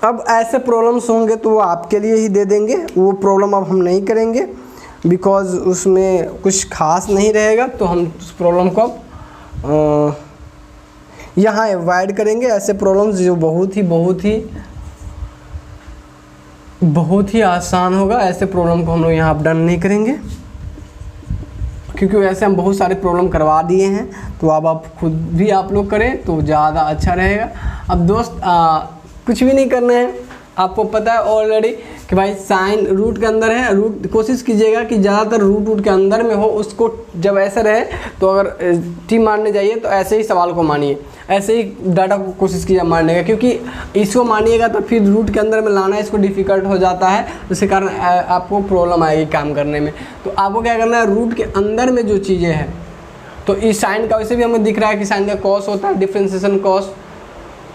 अब ऐसे प्रॉब्लम्स होंगे तो वो आपके लिए ही दे देंगे, वो प्रॉब्लम अब हम नहीं करेंगे बिकॉज उसमें कुछ खास नहीं रहेगा, तो हम उस प्रॉब्लम को अब यहाँ अवॉइड करेंगे। ऐसे प्रॉब्लम्स जो बहुत ही आसान होगा, ऐसे प्रॉब्लम को हम लोग यहाँ डन नहीं करेंगे, क्योंकि वैसे हम बहुत सारे प्रॉब्लम करवा दिए हैं। तो अब आप खुद भी आप लोग करें तो ज़्यादा अच्छा रहेगा। अब दोस्त कुछ भी नहीं करना है, आपको पता है ऑलरेडी कि भाई साइन रूट के अंदर है, रूट कोशिश कीजिएगा कि ज़्यादातर रूट के अंदर में हो, उसको जब ऐसा रहे तो अगर टी मारने जाइए तो ऐसे ही सवाल को मानिए, ऐसे ही डाटा को कोशिश कीजिए मारने का, क्योंकि इसको मानिएगा तो फिर रूट के अंदर में लाना इसको डिफ़िकल्ट हो जाता है, जिसके कारण आपको प्रॉब्लम आएगी काम करने में। तो आपको क्या करना है, रूट के अंदर में जो चीज़ें हैं, तो इस साइन का वैसे भी हमें दिख रहा है कि साइन का कॉस होता है, डिफ्रेंसिएशन कॉस,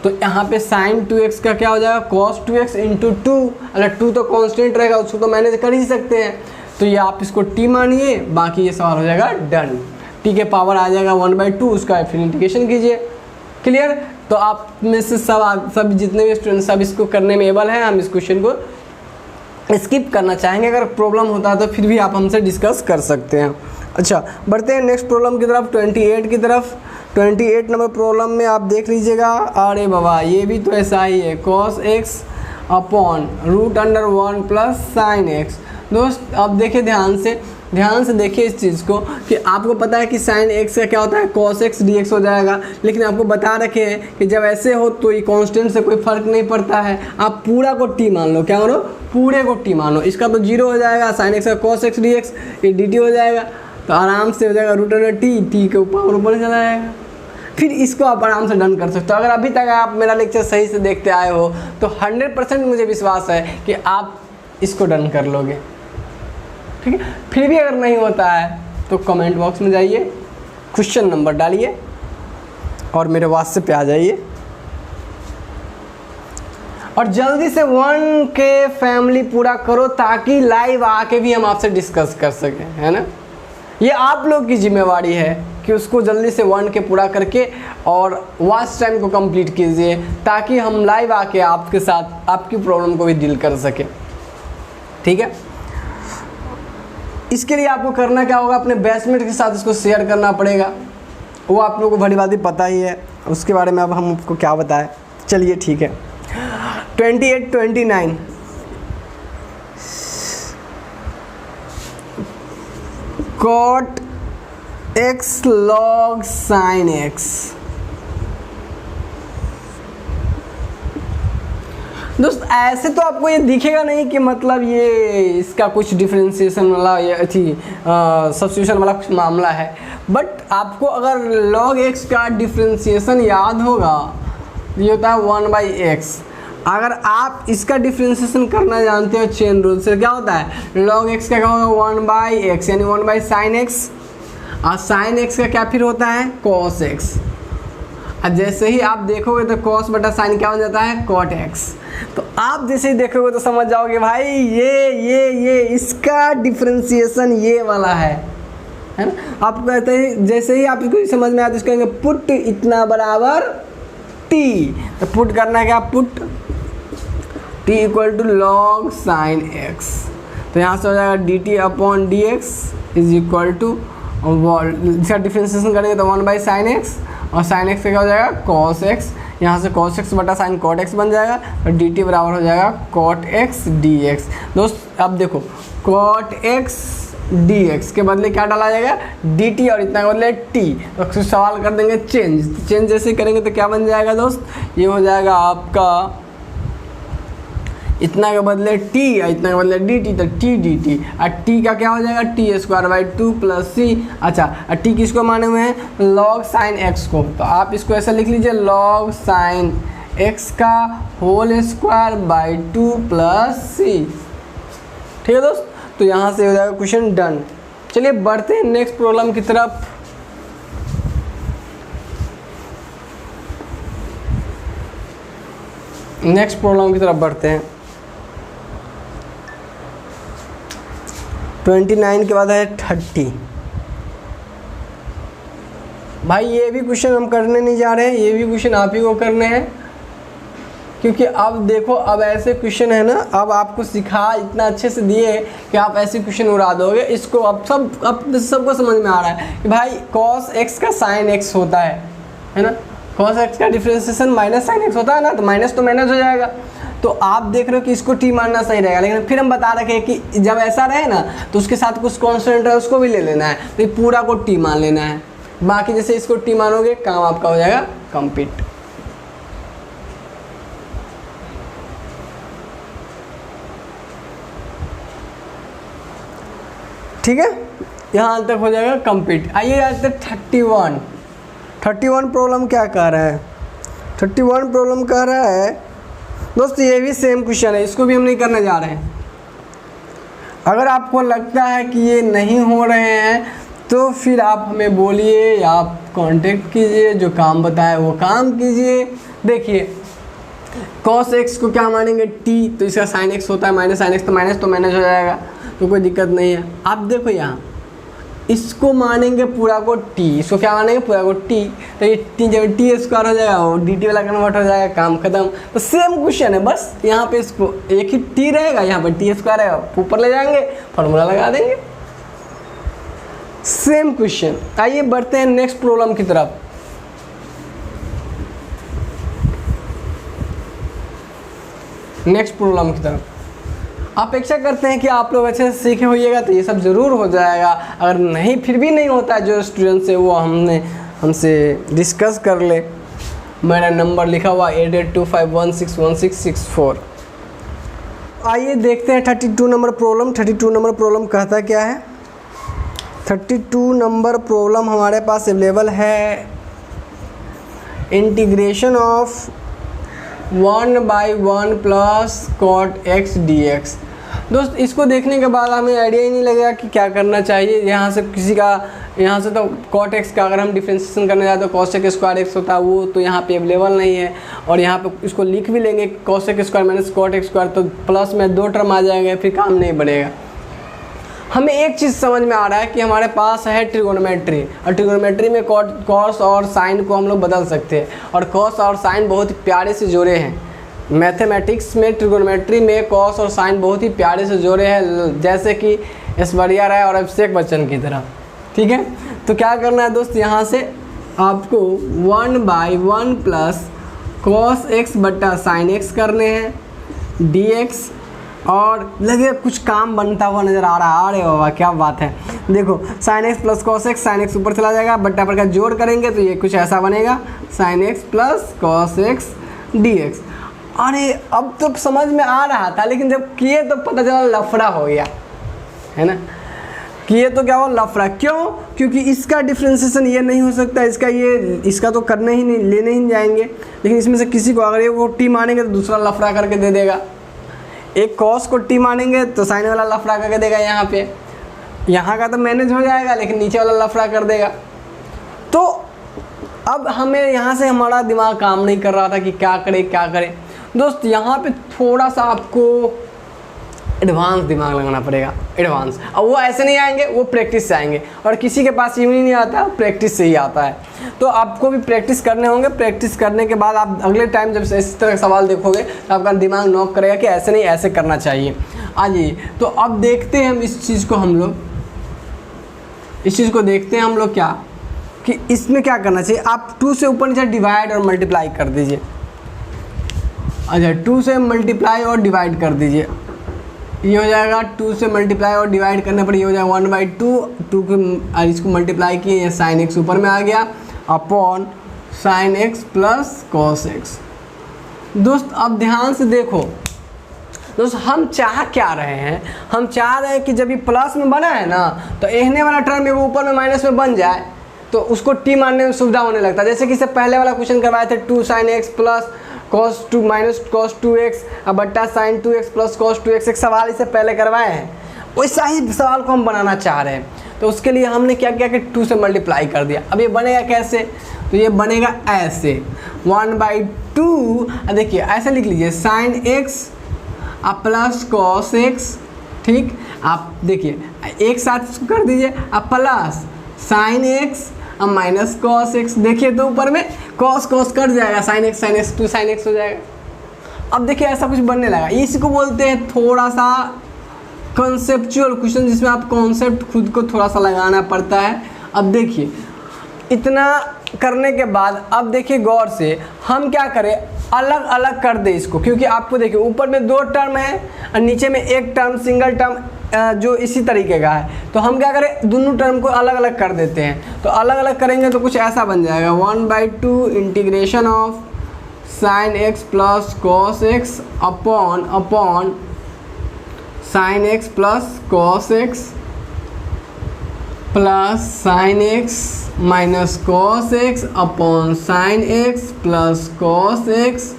तो यहाँ पे साइन 2x का क्या हो जाएगा कॉस 2x इंटू 2, अगर 2 तो कांस्टेंट रहेगा उसको तो मैनेज कर ही सकते हैं। तो ये आप इसको t मानिए, बाकी ये सवाल हो जाएगा डन। टी के पावर आ जाएगा 1/2, उसका फिर इंटीग्रेशन कीजिए। क्लियर? तो आप में से सब जितने भी स्टूडेंट सब इसको करने में एबल हैं, हम इस क्वेश्चन को स्किप करना चाहेंगे। अगर प्रॉब्लम होता है तो फिर भी आप हमसे डिस्कस कर सकते हैं। अच्छा, बढ़ते हैं नेक्स्ट प्रॉब्लम की तरफ, 28 की तरफ। 28 नंबर प्रॉब्लम में आप देख लीजिएगा, अरे बाबा ये भी तो ऐसा ही है, cos x upon √1 plus sin x। दोस्त अब देखिए ध्यान से देखिए इस चीज़ को कि आपको पता है कि sin x का क्या होता है, cos x dx हो जाएगा। लेकिन आपको बता रखे हैं कि जब ऐसे हो तो ये कांस्टेंट से कोई फर्क नहीं पड़ता है, आप पूरा को t मान लो। क्या मानो? पूरे को t मान लो। इसका तो 0 हो जाएगा, sin x का cos x dx, ये dt हो जाएगा, तो आराम से हो जाएगा √t के ऊपर चला जाएगा। फिर इसको आप आराम से डन कर सकते हो। अगर अभी तक आप मेरा लेक्चर सही से देखते आए हो तो 100% मुझे विश्वास है कि आप इसको डन कर लोगे। ठीक है? फिर भी अगर नहीं होता है तो कमेंट बॉक्स में जाइए, क्वेश्चन नंबर डालिए और मेरे व्हाट्सएप पे आ जाइए, और जल्दी से 1K फैमिली पूरा करो ताकि लाइव आके भी हम आपसे डिस्कस कर सकें, है ना। ये आप लोग की जिम्मेवारी है कि उसको जल्दी से 1K पूरा करके और वॉच टाइम को कंप्लीट कीजिए ताकि हम लाइव आके आपके साथ आपकी प्रॉब्लम को भी डील कर सकें। ठीक है? इसके लिए आपको करना क्या होगा, अपने बैचमेट के साथ इसको शेयर करना पड़ेगा। वो आप लोगों को भली भांति पता ही है, उसके बारे में अब हम आपको क्या बताएं। चलिए ठीक है, 28, 29 cot x log sin x। दोस्त ऐसे तो आपको ये दिखेगा नहीं कि मतलब ये इसका कुछ डिफरेंशिएशन वाला या सब्स्टिट्यूशन वाला कुछ मामला है, बट आपको अगर log x का डिफरेंशिएशन याद होगा, ये होता है 1/x। अगर आप इसका डिफरेंशिएशन करना जानते हो चेन रूल से, क्या होता है, log x का क्या होगा 1/x, यानी 1/sin x, और sin x का क्या फिर होता है cos x। अब जैसे ही आप देखोगे तो cos बटा sin क्या बन जाता है cot x। तो आप जैसे ही देखोगे तो समझ जाओगे भाई ये इसका डिफरेंशिएशन ये वाला है ना। आप कहते हैं जैसे ही आप इसको समझ में आते इसको कहेंगे पुट इतना बराबर t, तो पुट करना है क्या, put t equal to log sin x। तो यहाँ से हो जाएगा dt upon dx is equal to, इसका डिफरेंशिएशन करेंगे तो 1/sin x, और sin x का क्या हो जाएगा cos x, यहाँ से cos x बटा sin cot x बन जाएगा, और dt बराबर हो जाएगा cot x dx। दोस्त अब देखो cot x dx के बदले क्या डाला जाएगा dt, और इतना के बदले t, तो सवाल कर देंगे चेंज जैसे करेंगे तो क्या बन जाएगा दोस्त, ये हो जाएगा आपका इतना के बदले t और इतना के बदले dt, तो t dt, और t का क्या हो जाएगा t² प्लस c। अच्छा, और t किसको माने हुए हैं log sin x को, तो आप इसको ऐसा लिख लीजिए log sin x का होल² 2 प्लस c। ठीक है दोस्त, तो यहाँ से हो जाएगा क्वेश्चन डन। चलिए बढ़ते हैं नेक्स्ट प्रॉब्लम की तरफ। नेक्स्ट प्रॉब्लम की तरफ बढ़ते हैं। 29 के बाद है 30। भाई ये भी क्वेश्चन हम करने नहीं जा रहे हैं, ये भी क्वेश्चन आप ही को करने हैं, क्योंकि अब देखो अब ऐसे क्वेश्चन है ना, अब आपको सिखा इतना अच्छे से दिए कि आप ऐसे क्वेश्चन उड़ा दोगे। इसको अब सबको समझ में आ रहा है कि भाई cos x का sin x होता है ना, cos x का डिफरेंशिएशन माइनस sin x होता है ना, तो माइनस हो जाएगा। तो आप देख रहे हो कि इसको t मानना सही रहेगा, लेकिन फिर हम बता रखे हैं कि जब ऐसा रहे ना तो उसके साथ कुछ कांस्टेंट है उसको भी ले लेना है, तो ये पूरा को t मान लेना है। बाकी जैसे इसको t मानोगे काम आपका हो जाएगा कंप्लीट। ठीक है, यहाँ तक हो जाएगा कंप्लीट। आइए आते 31 प्रॉब्लम क्या कह रहा है। 31 प्रॉब्लम कह रहा है दोस्त, ये भी सेम क्वेश्चन है, इसको भी हम नहीं करने जा रहे हैं। अगर आपको लगता है कि ये नहीं हो रहे हैं तो फिर आप हमें बोलिए या आप कांटेक्ट कीजिए, जो काम बताए वो काम कीजिए। देखिए cos x को क्या मानेंगे t, तो इसका sin x होता है माइनस sin x, तो माइनस हो जाएगा, तो कोई दिक्कत नहीं है। आप देखो यहाँ इसको मानेंगे पूरा को टी, इसको क्या मानेंगे पूरा को टी, तो ये टी जब टी स्क्वायर हो जाएगा और डी टी वाला कन्वर्ट हो जाएगा, काम खत्म। तो सेम क्वेश्चन है, बस यहाँ पे इसको एक ही टी रहेगा, यहाँ पे टी स्क्वायर रहेगा, ऊपर ले जाएंगे फॉर्मूला लगा देंगे, सेम क्वेश्चन। आइए बढ़ते हैं नेक्स्ट प्रॉब्लम की तरफ। नेक्स्ट प्रॉब्लम की तरफ अपेक्षा करते हैं कि आप लोग अच्छे से सीखे होइएगा, तो ये सब ज़रूर हो जाएगा। अगर नहीं फिर भी नहीं होता है जो स्टूडेंट्स है वो हमसे डिस्कस कर ले। मेरा नंबर लिखा हुआ 8825161664। आइए देखते हैं 32 नंबर प्रॉब्लम। 32 नंबर प्रॉब्लम कहता क्या है? 32 नंबर प्रॉब्लम हमारे पास अवेलेबल है, integration of 1/1 plus cot X D x. दोस्त इसको देखने के बाद हमें आइडिया ही नहीं लगेगा कि क्या करना चाहिए। यहाँ से यहाँ से तो कॉट एक्स का अगर हम डिफ्रेंशिएशन करने जाए तो कॉसेक स्क्वायर एक्स होता है, वो तो यहाँ पे अवेलेबल नहीं है। और यहाँ पे इसको लिख भी लेंगे cosec square minus cot X square, तो प्लस में 2 टर्म आ जाएंगे, फिर काम नहीं बढ़ेगा। हमें एक चीज़ समझ में आ रहा है कि हमारे पास है ट्रिगोनोमेट्री, और ट्रिगोनोमेट्री में कॉस और साइन को हम लोग बदल सकते हैं, और कॉस और साइन बहुत ही प्यारे से जोड़े हैं। मैथमेटिक्स में ट्रिगोनोमेट्री में कॉस और साइन बहुत ही प्यारे से जोड़े हैं, जैसे कि ऐश्वर्या राय और अभिषेक बच्चन की तरह। ठीक है, तो क्या करना है दोस्त, यहाँ से आपको 1/1 प्लस कॉस एक्स बट्टा साइन एक्स करने हैं डी एक्स, और लगे कुछ काम बनता हुआ नज़र आ रहा है। अरे बाबा क्या बात है, देखो sine x plus cos x, sine x ऊपर चला जाएगा, बट्टा पर का जोड़ करेंगे तो ये कुछ ऐसा बनेगा, sine x plus cos x D x. अरे अब तो समझ में आ रहा था, लेकिन जब किए तो पता चला लफड़ा हो गया, है ना। किए तो क्या हो, लफड़ा। क्यों? क्योंकि इसका डिफ्रेंशिएशन ये नहीं हो सकता, इसका तो करने ही नहीं, लेने ही नहीं जाएंगे। लेकिन इसमें से किसी को अगर एक को टी मानेंगे तो दूसरा लफड़ा करके दे देगा, एक कॉस को टी मानेंगे तो साइन वाला लफड़ा करके देगा। यहाँ पे यहाँ का तो मैनेज हो जाएगा, लेकिन नीचे वाला लफड़ा कर देगा। तो अब हमें यहाँ से हमारा दिमाग काम नहीं कर रहा था कि क्या करें। दोस्त यहाँ पे थोड़ा सा आपको एडवांस दिमाग लगाना पड़ेगा, एडवांस। अब वो ऐसे नहीं आएंगे, वो प्रैक्टिस से आएंगे, और किसी के पास यूँ ही नहीं आता, प्रैक्टिस से ही आता है। तो आपको भी प्रैक्टिस करने होंगे। प्रैक्टिस करने के बाद आप अगले टाइम जब इस तरह सवाल देखोगे तो आपका दिमाग नॉक करेगा कि ऐसे नहीं, ऐसे करना चाहिए। आइए तो अब देखते हैं हम इस चीज़ को देखते हैं हम लोग क्या, कि इसमें क्या करना चाहिए। आप 2 से ऊपर नीचे डिवाइड और मल्टीप्लाई कर दीजिए। अच्छा 2 से मल्टीप्लाई और डिवाइड कर दीजिए, ये हो जाएगा 2 से मल्टीप्लाई और डिवाइड करने पर ये हो जाएगा 1/2। 2 को इसको मल्टीप्लाई किए, ये साइन एक्स ऊपर में आ गया, upon sine x plus cos x. दोस्त अब ध्यान से देखो, दोस्त हम चाह क्या रहे हैं, हम चाह रहे हैं कि जब ये प्लस में बना है ना, तो कहने वाला टर्म वो ऊपर में माइनस में बन जाए, तो उसको टी मानने में सुविधा होने लगता है। जैसे कि इससे पहले वाला क्वेश्चन करवाए थे, 2 sin x plus cos 2 minus cos 2x बट्टा sin 2x plus cos 2x, एक सवाल इससे पहले करवाए हैं। वैसा ही सवाल को हम बनाना चाह रहे हैं, तो उसके लिए हमने क्या किया कि 2 से मल्टीप्लाई कर दिया। अब ये बनेगा कैसे, तो ये बनेगा ऐसे 1/2। देखिए ऐसे लिख लीजिए, sin x plus cos x। ठीक, आप देखिए एक साथ इसको कर दीजिए, अब प्लस sin x अब माइनस कॉस एक्स। देखिए तो ऊपर में कॉस कट जाएगा, साइन एक्स 2 sin x हो जाएगा। अब देखिए ऐसा कुछ बनने लगा, इसी को बोलते हैं थोड़ा सा कॉन्सेप्चुअल क्वेश्चन, जिसमें आप कॉन्सेप्ट खुद को थोड़ा सा लगाना पड़ता है। अब देखिए इतना करने के बाद अब देखिए गौर से हम क्या करें, अलग अलग कर दे इसको, क्योंकि आपको देखिए ऊपर में 2 टर्म है और नीचे में एक टर्म सिंगल टर्म जो इसी तरीके का है। तो हम क्या करें, दोनों टर्म को अलग अलग कर देते हैं। तो अलग अलग करेंगे तो कुछ ऐसा बन जाएगा 1/2 integration of sine x plus cos x upon sine x plus cos x plus sine x minus cos x upon sine x plus cos x.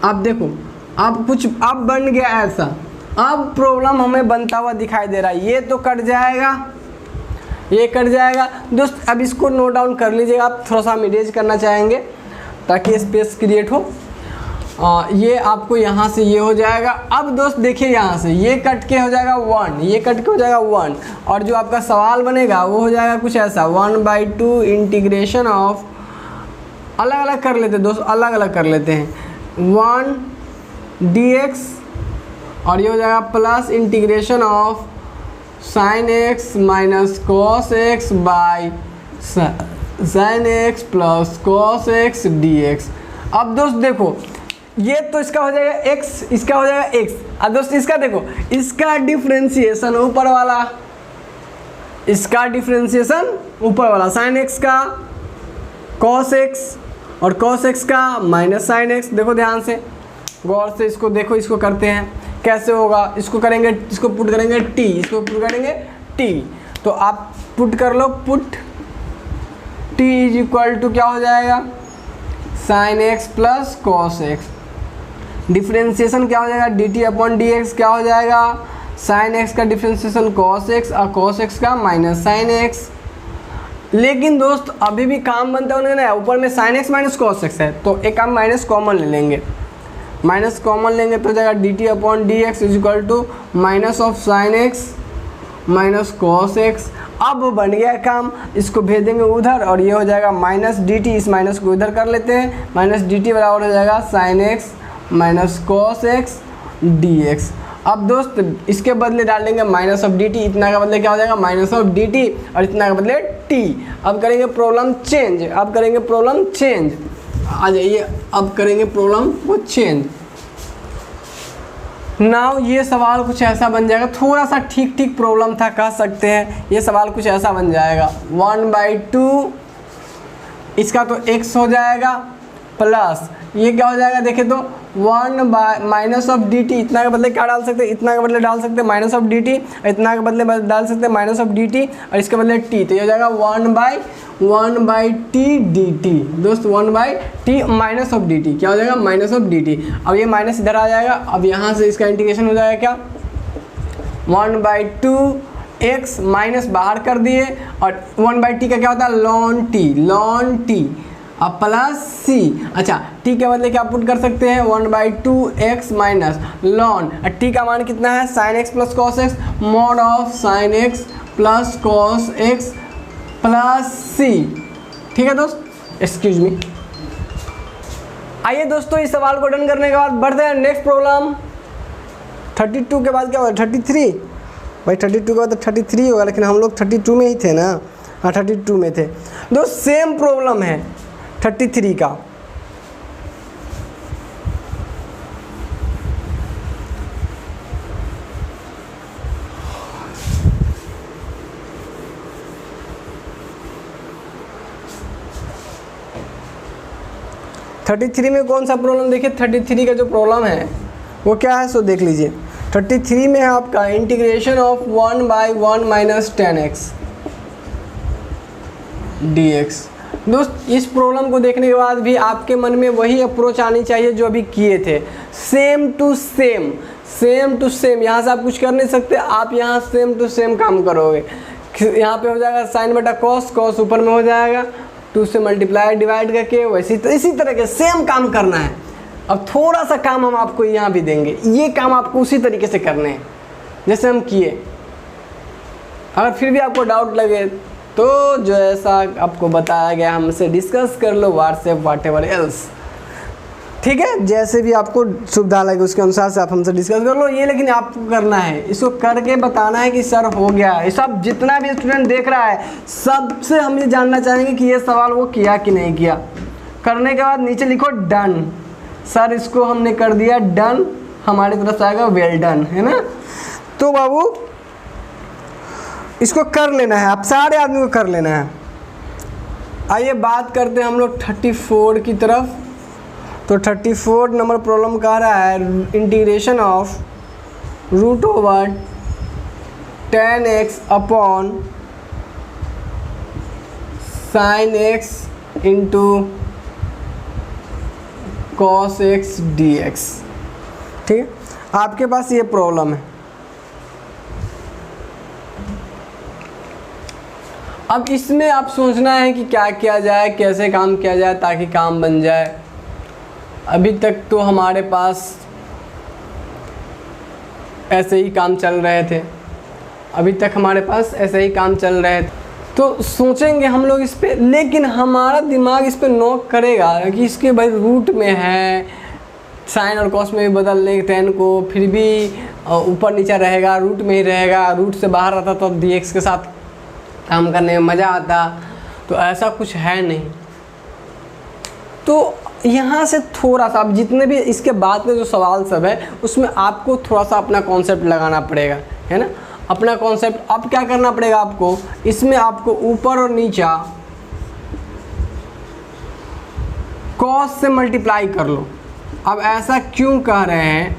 अब देखो अब कुछ अब बन गया ऐसा। अब प्रॉब्लम हमें बनता हुआ दिखाई दे रहा है, ये तो कट जाएगा, ये कट जाएगा। दोस्त अब इसको नोट डाउन कर लीजिएगा, आप थोड़ा सा हम इरेज करना चाहेंगे ताकि स्पेस क्रिएट हो। ये आपको यहाँ से ये हो जाएगा। अब दोस्त देखिए यहाँ से ये कट के हो जाएगा 1, ये कट के हो जाएगा 1, और जो आपका सवाल बनेगा वो हो जाएगा कुछ ऐसा 1/2 इंटीग्रेशन ऑफ, अलग अलग कर लेते हैं दोस्त, अलग अलग कर लेते हैं, 1 dx, और ये हो जाएगा plus integration of sin x minus cos x by sin x plus cos x dx। अब दोस्त देखो ये तो इसका हो जाएगा x, इसका हो जाएगा x। अब दोस्त इसका देखो, इसका डिफ्रेंसिएशन ऊपर वाला, इसका डिफ्रेंसिएशन ऊपर वाला, sin x का cos x और cos x का माइनस sin x। देखो ध्यान से गौर से इसको देखो, इसको करते हैं कैसे होगा। इसको करेंगे, इसको पुट करेंगे t, इसको पुट करेंगे t, तो आप पुट कर लो, put t is equal to क्या हो जाएगा sin x plus cos x, differentiation क्या हो जाएगा dt अपॉन dx, क्या हो जाएगा sin x का डिफ्रेंसिएशन cos x और cos x का माइनस sin x। लेकिन दोस्त अभी भी काम बनता है ना, ऊपर में sin x minus cos x है, तो एक हम माइनस कॉमन ले लेंगे, माइनस कॉमन लेंगे तो हो जाएगा dt upon dx is equal to minus of sin x minus cos x। अब बन गया काम, इसको भेज देंगे उधर और ये हो जाएगा माइनस dt, इस माइनस को इधर कर लेते हैं, माइनस dt बराबर हो जाएगा sin x minus cos x dx। अब दोस्त इसके बदले डाल देंगे माइनस ऑफ dt, इतना का बदले क्या हो जाएगा माइनस ऑफ dt और इतना का बदले t। अब करेंगे प्रॉब्लम चेंज, अब करेंगे प्रॉब्लम चेंज, आ जाइए अब करेंगे प्रॉब्लम को चेंज। नाउ ये सवाल कुछ ऐसा बन जाएगा, थोड़ा सा ठीक ठीक प्रॉब्लम था कह सकते हैं। ये सवाल कुछ ऐसा बन जाएगा 1/2, इसका तो x हो जाएगा प्लस ये क्या हो जाएगा देखे तो 1 माइनस ऑफ dt, इतना के बदले क्या डाल सकते हैं, इतना के बदले डाल सकते हैं माइनस ऑफ dt, इतना के बदले डाल सकते हैं माइनस ऑफ dt और इसके बदले t, तो ये हो जाएगा 1/t dt। दोस्त 1/t माइनस ऑफ dt क्या हो जाएगा माइनस ऑफ dt। अब ये माइनस इधर आ जाएगा, अब यहाँ से इसका इंटीग्रेशन हो जाएगा क्या 1/2 x माइनस बाहर कर दिए और 1/t का क्या होता है ln t अब प्लस c। अच्छा t के बदले क्या पुट कर सकते हैं 1/2 x माइनस ln t का मान कितना है sin x plus cos x, mod of sin x plus cos x plus c। ठीक है दोस्त, एक्सक्यूज मी। आइए दोस्तों इस सवाल को डन करने के बाद बढ़ते हैं नेक्स्ट प्रॉब्लम। 32 के बाद क्या होगा 33, भाई 32 के बाद तो 33 होगा, लेकिन हम लोग 32 में ही थे ना, हाँ 32 में थे। दोस्त सेम प्रॉब्लम है 33 का। थर्टी थ्री में कौन सा प्रॉब्लम देखिए, 33 का जो प्रॉब्लम है वो क्या है सो देख लीजिए। 33 में है आपका integration of 1/1 minus 10x dx। दोस्त इस प्रॉब्लम को देखने के बाद भी आपके मन में वही अप्रोच आनी चाहिए जो अभी किए थे, same to same, same to same. यहाँ से आप कुछ कर नहीं सकते, आप यहाँ सेम टू सेम काम करोगे। यहाँ पे हो जाएगा साइन बटा कॉस, कॉस ऊपर में हो जाएगा 2 से मल्टीप्लाई डिवाइड करके, वैसे तो इसी तरह के सेम काम करना है। अब थोड़ा सा काम हम आपको यहाँ भी देंगे, ये काम आपको उसी तरीके से करने हैं जैसे हम किए। अगर फिर भी आपको डाउट लगे तो जो ऐसा आपको बताया गया हमसे डिस्कस कर लो, व्हाट्सएप व्हाटएवर एल्स, ठीक है, जैसे भी आपको सुविधा लगे उसके अनुसार से आप हमसे डिस्कस कर लो। ये लेकिन आपको करना है, इसको करके बताना है कि सर हो गया है। सब जितना भी स्टूडेंट देख रहा है सबसे हम ये जानना चाहेंगे कि ये सवाल वो किया कि नहीं किया। करने के बाद नीचे लिखो डन, सर इसको हमने कर दिया डन, हमारी तरफ से आएगा वेल डन, है ना। तो बाबू इसको कर लेना है, आप सारे आदमी को कर लेना है। आइए बात करते हैं हम लोग 34 की तरफ। तो 34 नंबर प्रॉब्लम कह रहा है integration of √10x upon sin x into cos x dx। ठीक है, आपके पास ये प्रॉब्लम है। अब इसमें आप सोचना है कि क्या किया जाए, कैसे काम किया जाए ताकि काम बन जाए। अभी तक तो हमारे पास ऐसे ही काम चल रहे थे, तो सोचेंगे हम लोग इस पे, लेकिन हमारा दिमाग इस पे नॉक करेगा कि इसके भाई रूट में है, साइन और कॉस में भी बदल लेंगे टेन को, फिर भी ऊपर नीचे रहेगा, रूट में ही रहेगा, रूट से बाहर आता तो dx के साथ काम करने में मज़ा आता, तो ऐसा कुछ है नहीं। तो यहाँ से थोड़ा सा, अब जितने भी इसके बाद में जो सवाल सब है उसमें आपको थोड़ा सा अपना कॉन्सेप्ट लगाना पड़ेगा, है ना, अपना कॉन्सेप्ट। अब क्या करना पड़ेगा आपको, इसमें आपको ऊपर और नीचा कॉस से मल्टीप्लाई कर लो। अब ऐसा क्यों कह रहे हैं,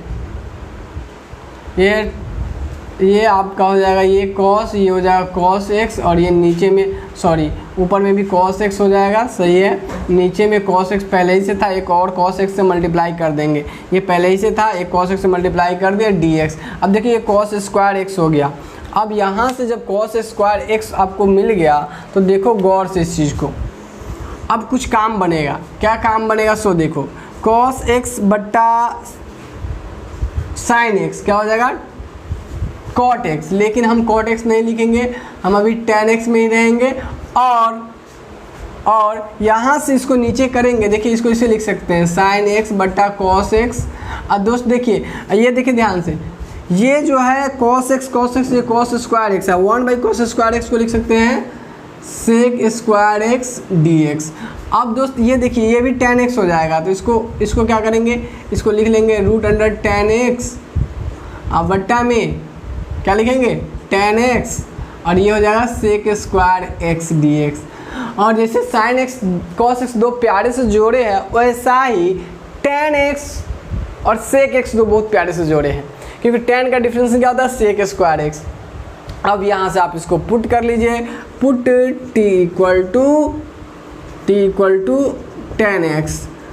ये आपका हो जाएगा ये कॉस, ये हो जाएगा कॉस एक्स, और ये नीचे में सॉरी ऊपर में भी कॉस एक्स हो जाएगा, सही है, नीचे में कॉस एक्स पहले ही से था, एक और कॉस एक्स से मल्टीप्लाई कर देंगे, ये पहले ही से था, एक कॉस एक्स से मल्टीप्लाई कर दिया dx। अब देखिए ये कॉस स्क्वायर एक्स हो गया। अब यहाँ से जब कॉस स्क्वायर एक्स आपको मिल गया तो देखो गौर से इस चीज़ को, अब कुछ काम बनेगा। क्या काम बनेगा, सो देखो कॉस एक्स बट्टा साइन एक्स क्या हो जाएगा, कॉट एक्स, लेकिन हम कॉट एक्स नहीं लिखेंगे, हम अभी tan एक्स में ही रहेंगे, और यहाँ से इसको नीचे करेंगे, देखिए इसको इसे लिख सकते हैं साइन एक्स बट्टा कॉस एक्स। अब दोस्त देखिए, ये देखिए ध्यान से, ये जो है कॉस एक्स ये कॉस स्क्वायर एक्स है, 1/cos स्क्वायर एक्स को लिख सकते हैं सेक स्क्वायर एक्स dx। अब दोस्त ये देखिए ये भी tan x हो जाएगा, तो इसको क्या करेंगे, इसको लिख लेंगे √tan x, अब बट्टा में क्या लिखेंगे tan x, और ये हो जाएगा सेक स्क्वायर एक्स dx। और जैसे साइन एक्स कॉस एक्स दो प्यारे से जोड़े हैं, वैसा ही tan x और सेक एक्स दो बहुत प्यारे से जोड़े हैं, क्योंकि tan का डिफरेंस क्या होता है सेक स्क्वायर एक्स। अब यहाँ से आप इसको पुट कर लीजिए, put t equal to tan x,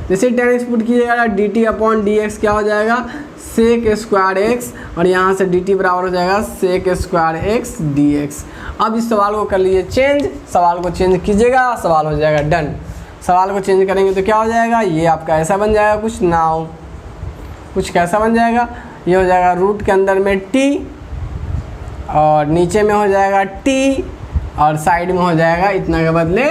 जैसे tan x पुट कीजिएगा dt/dx क्या हो जाएगा सेक स्क्वायर एक्स, और यहाँ से dt बराबर हो जाएगा सेक स्क्वायर एक्स dx। अब इस सवाल को कर लीजिए चेंज, सवाल को चेंज कीजिएगा, सवाल हो जाएगा डन। सवाल को चेंज करेंगे तो क्या हो जाएगा, ये आपका ऐसा बन जाएगा कुछ नाउ, कुछ कैसा बन जाएगा, ये हो जाएगा रूट के अंदर में t, और नीचे में हो जाएगा t, और साइड में हो जाएगा इतना के बदले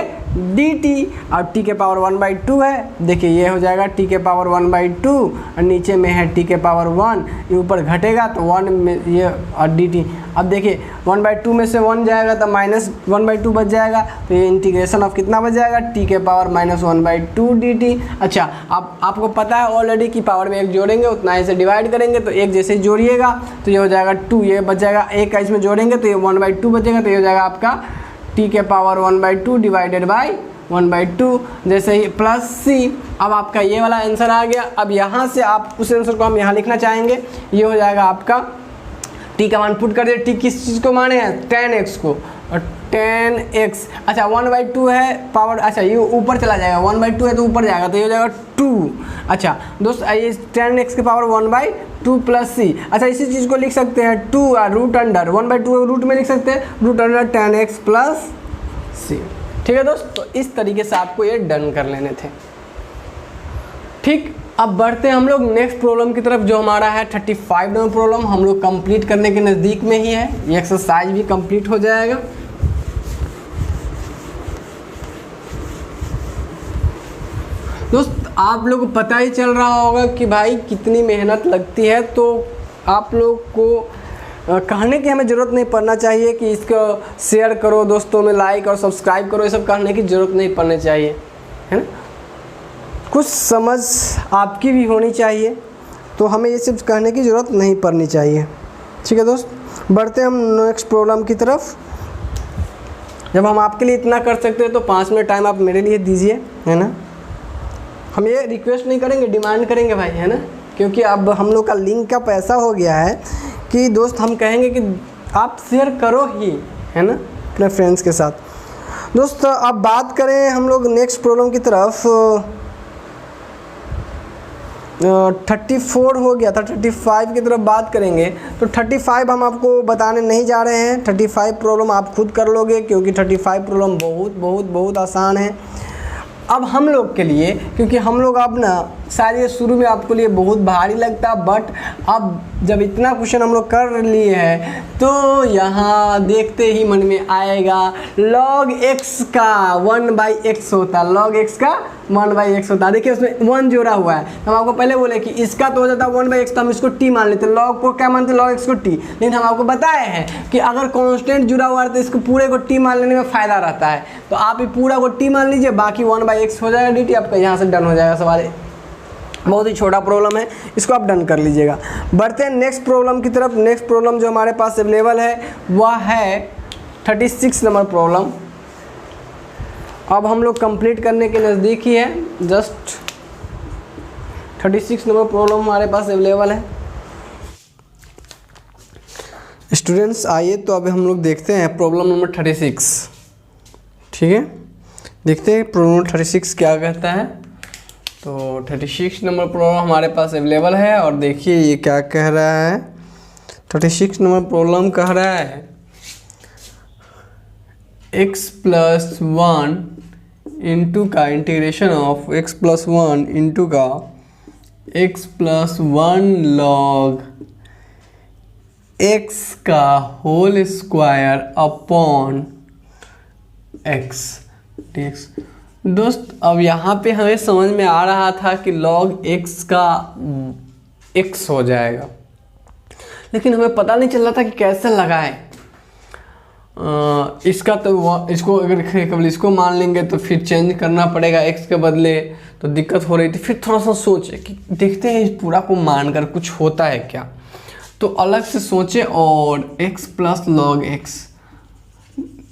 dt, और t के पावर 1/2 है, देखिए ये हो जाएगा t के पावर 1/2, और नीचे में है t के पावर 1, ये ऊपर घटेगा तो 1 में ये और dt। अब देखिए 1/2 में से 1 जाएगा तो -1/2 बच जाएगा, तो ये इंटीग्रेशन ऑफ कितना बच जाएगा t के पावर -1/2 dt। अच्छा, अब आपको पता है ऑलरेडी कि पावर में 1 जोड़ेंगे उतना ही से डिवाइड करेंगे, तो 1 जैसे ही जोड़िएगा तो ये हो जाएगा 2, ये बच जाएगा, 1 का इसमें जोड़ेंगे तो ये 1/2 बचेगा, तो ये हो जाएगा आपका t के पावर 1/2 डिवाइडेड बाई 1/2, जैसे ही प्लस c। अब आपका ये वाला आंसर आ गया। अब यहाँ से आप उस आंसर को हम यहाँ लिखना चाहेंगे, ये हो जाएगा आपका t का मान पुट कर दिया, t किस चीज़ को माने हैं tan x को, और tan x अच्छा 1/2 है पावर, अच्छा ये ऊपर चला जाएगा, 1/2 है तो ऊपर जाएगा, तो ये हो जाएगा 2। अच्छा दोस्त ये tan x के पावर 1/2 प्लस c। अच्छा इसी चीज़ को लिख सकते हैं 2 रूट अंडर 1/2 रूट में लिख सकते हैं root under tan x plus c। ठीक है दोस्त, तो इस तरीके से आपको ये डन कर लेने थे। ठीक, अब बढ़ते हैं हम लोग नेक्स्ट प्रॉब्लम की तरफ, जो हमारा है 35 नंबर प्रॉब्लम, हम लोग कंप्लीट करने के नज़दीक में ही है, ये एक्सरसाइज भी कंप्लीट हो जाएगा। दोस्त आप लोग को पता ही चल रहा होगा कि भाई कितनी मेहनत लगती है, तो आप लोग को कहने की हमें ज़रूरत नहीं पड़ना चाहिए कि इसको शेयर करो दोस्तों में, लाइक और सब्सक्राइब करो, ये सब कहने की ज़रूरत नहीं पड़नी चाहिए, है ना। कुछ समझ आपकी भी होनी चाहिए, तो हमें ये सब कहने की ज़रूरत नहीं पड़नी चाहिए। ठीक है दोस्त, बढ़ते हैं हम नेक्स्ट प्रॉब्लम की तरफ। जब हम आपके लिए इतना कर सकते हैं तो 5 मिनट टाइम आप मेरे लिए दीजिए, है ना। हम ये रिक्वेस्ट नहीं करेंगे, डिमांड करेंगे भाई, है ना, क्योंकि अब हम लोग का लिंक का पैसा हो गया है कि दोस्त हम कहेंगे कि आप शेयर करो ही, है ना, अपने फ्रेंड्स के साथ। दोस्त अब बात करें हम लोग नेक्स्ट प्रॉब्लम की तरफ, 34 हो गया था, 35 की तरफ बात करेंगे। तो 35 हम आपको बताने नहीं जा रहे हैं, 35 प्रॉब्लम आप खुद कर लोगे, क्योंकि 35 प्रॉब्लम बहुत बहुत बहुत आसान है। अब हम लोग के लिए, क्योंकि हम लोग अब ना शायद ये शुरू में आपको लिए बहुत भारी लगता, बट अब जब इतना क्वेश्चन हम लोग कर लिए हैं तो यहाँ देखते ही मन में आएगा log x का 1/x होता है, log x का 1/x होता है। देखिए उसमें 1 जोड़ा हुआ है, हम आपको पहले बोले कि इसका तो हो जाता है 1/x, तो हम इसको t मान लेते, log को क्या मानते, log x को t। लेकिन हम आपको बताए हैं कि अगर कांस्टेंट जुड़ा हुआ है तो इसको पूरे को t मान लेने में फ़ायदा रहता है, तो आप ये पूरा को t मान लीजिए, बाकी 1/x हो जाएगा dt, आपका यहाँ से डन हो जाएगा सवाल। बहुत ही छोटा प्रॉब्लम है, इसको आप डन कर लीजिएगा। बढ़ते हैं नेक्स्ट प्रॉब्लम की तरफ। नेक्स्ट प्रॉब्लम जो हमारे पास अवेलेबल है वह है 36 नंबर प्रॉब्लम। अब हम लोग कंप्लीट करने के नज़दीक ही है, जस्ट 36 नंबर प्रॉब्लम हमारे पास अवेलेबल है। स्टूडेंट्स आइए तो अब हम लोग देखते हैं प्रॉब्लम नंबर 36। ठीक है, देखते हैं प्रॉब्लम नंबर 36 क्या कहता है। तो 36 नंबर प्रॉब्लम हमारे पास अवेलेबल है और देखिए ये क्या कह रहा है। 36 नंबर प्रॉब्लम कह रहा है x+1 इंटू का इंटीग्रेशन ऑफ x+1 इंटू का x+1 log x का whole square upon x dx। दोस्त अब यहाँ पे हमें समझ में आ रहा था कि log x का x हो जाएगा, लेकिन हमें पता नहीं चल रहा था कि कैसे लगाएं। इसका तो इसको अगर केवल इसको मान लेंगे तो फिर चेंज करना पड़ेगा x के बदले, तो दिक्कत हो रही थी। फिर थोड़ा सा सोचे कि देखते हैं इस पूरा को मानकर कुछ होता है क्या, तो अलग से सोचे और x प्लस log x।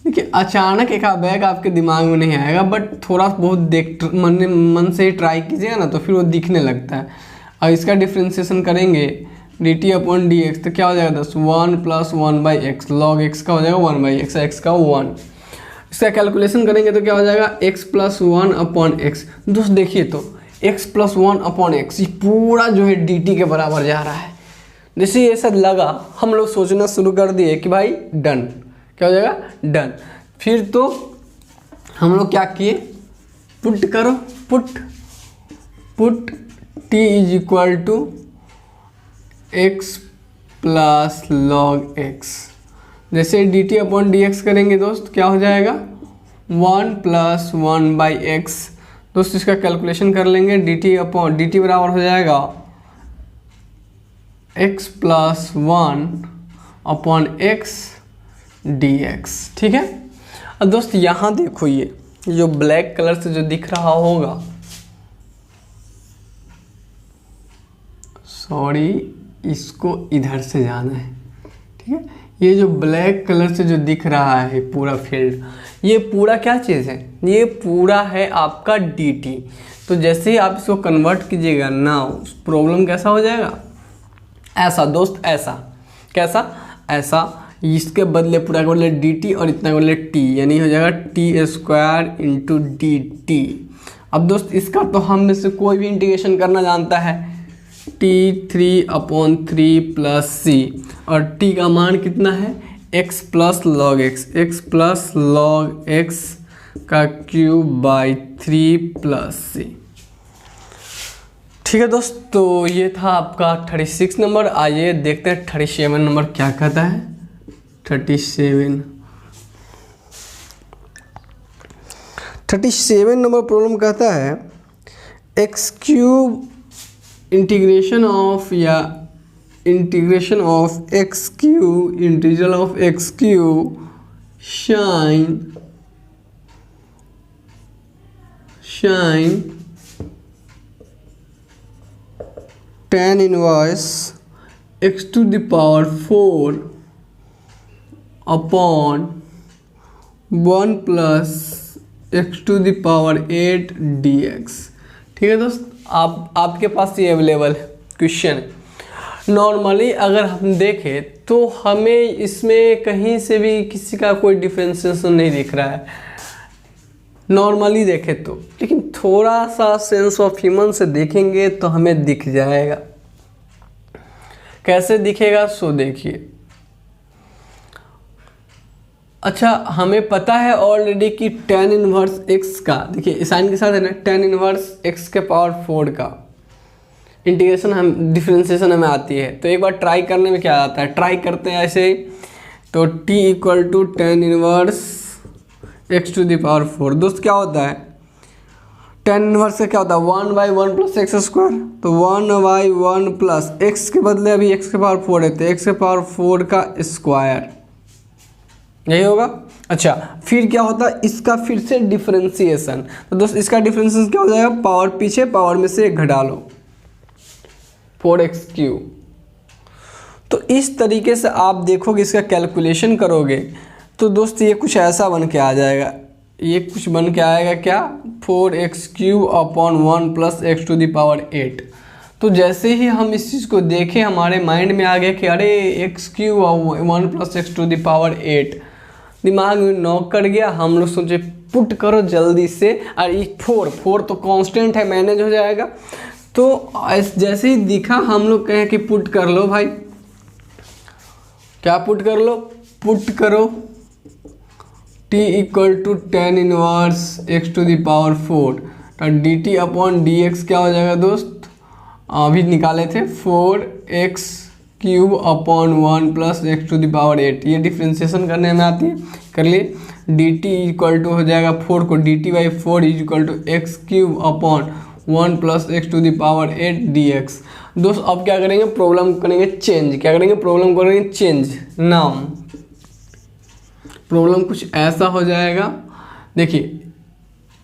देखिए अचानक एक बैग आपके दिमाग में नहीं आएगा, बट थोड़ा बहुत देख मन से ही ट्राई कीजिएगा ना तो फिर वो दिखने लगता है। अब इसका डिफ्रेंशिएशन करेंगे dt अपॉन dx, तो क्या हो जाएगा दोस्त 1 प्लस 1/x, log x का हो जाएगा 1/x, x का 1। इसका कैलकुलेशन करेंगे तो क्या हो जाएगा x प्लस 1 अपॉन x। दोस्त देखिए तो x प्लस 1 अपॉन x ये पूरा जो है dt के बराबर जा रहा है। जैसे ये ऐसा लगा हम लोग सोचना शुरू कर दिए कि भाई डन, क्या हो जाएगा डन। फिर तो हम लोग क्या किए, पुट करो, put t is equal to x plus log x। जैसे dt अपॉन dx करेंगे दोस्त क्या हो जाएगा 1 प्लस 1/x। दोस्त इसका कैलकुलेशन कर लेंगे, dt बराबर हो जाएगा x plus 1 upon x dx। ठीक है। अब दोस्त यहाँ देखो ये जो ब्लैक कलर से जो दिख रहा होगा, सॉरी इसको इधर से जाना है। ठीक है, ये जो ब्लैक कलर से जो दिख रहा है पूरा फील्ड, ये पूरा क्या चीज़ है, ये पूरा है आपका dt। तो जैसे ही आप इसको कन्वर्ट कीजिएगा ना, प्रॉब्लम कैसा हो जाएगा, ऐसा दोस्त, ऐसा कैसा, ऐसा इसके बदले पूरा के बदले dt और इतना के बदले t, यानी हो जाएगा t² इंटू dt। अब दोस्त इसका तो हम में से कोई भी इंटीग्रेशन करना जानता है, t3/3 प्लस c, और t का मान कितना है x प्लस log x का क्यूब बाई 3 प्लस c। ठीक है दोस्त, तो ये था आपका 36 नंबर। आइए देखते हैं 37 नंबर क्या कहता है। 37 नंबर प्रॉब्लम कहता है x³ integration of x³ integral of x³ sine tan inverse x⁴ upon 1 plus x⁸ dx। ठीक है दोस्त, आपके पास ये अवेलेबल है क्वेश्चन। नॉर्मली अगर हम देखें तो हमें इसमें कहीं से भी किसी का कोई डिफरेंशिएशन नहीं दिख रहा है नॉर्मली देखें तो, लेकिन थोड़ा सा सेंस ऑफ ह्यूमन से देखेंगे तो हमें दिख जाएगा। कैसे दिखेगा सो देखिए। अच्छा, हमें पता है ऑलरेडी कि tan इनवर्स x का, देखिए साइन के साथ है ना, tan इनवर्स x के पावर 4 का इंटीग्रेशन हम डिफ्रेंसिएशन हमें आती है। तो एक बार ट्राई करने में क्या आता है, ट्राई करते हैं ऐसे ही। तो t equal to tan inverse x to the power 4। दोस्त क्या होता है, tan इनवर्स का क्या होता है, 1/1 प्लस एक्स स्क्वायर। तो 1/1 प्लस x के बदले अभी x के पावर 4 है, तो x के पावर 4 का स्क्वायर, यही होगा। अच्छा, फिर क्या होता है, इसका फिर से डिफरेंशिएशन। तो दोस्त इसका डिफरेंशिएशन क्या हो जाएगा, पावर पीछे, पावर में से एक घटा लो, 4x3। तो इस तरीके से आप देखोगे, इसका कैलकुलेशन करोगे तो दोस्त ये कुछ ऐसा बन के आ जाएगा, ये कुछ बन के आएगा क्या, 4x³ upon 1 plus x to the power 8। तो जैसे ही हम इस चीज़ को देखें, हमारे माइंड में आ गया कि अरे x³ और 1 plus x to the power 8, दिमाग में नॉक कर गया। हम लोग सोचे पुट करो जल्दी से, और ये 4 तो कांस्टेंट है, मैनेज हो जाएगा। तो जैसे ही दिखा, हम लोग कहें कि पुट कर लो भाई, क्या पुट कर लो, पुट करो t equal to tan inverse x to the power 4, तो dt अपॉन dx क्या हो जाएगा दोस्त, अभी निकाले थे 4x³ upon 1 plus x to the power 8। ये डिफ्रेंशिएशन करने में आती है, कर लिए। dt इक्वल टू हो जाएगा 4 को dt/4 is equal to x³ upon 1 plus x to the power 8 dx। दोस्त अब क्या करेंगे, प्रॉब्लम करेंगे चेंज। क्या करेंगे, प्रॉब्लम करेंगे चेंज नाम। प्रॉब्लम कुछ ऐसा हो जाएगा, देखिए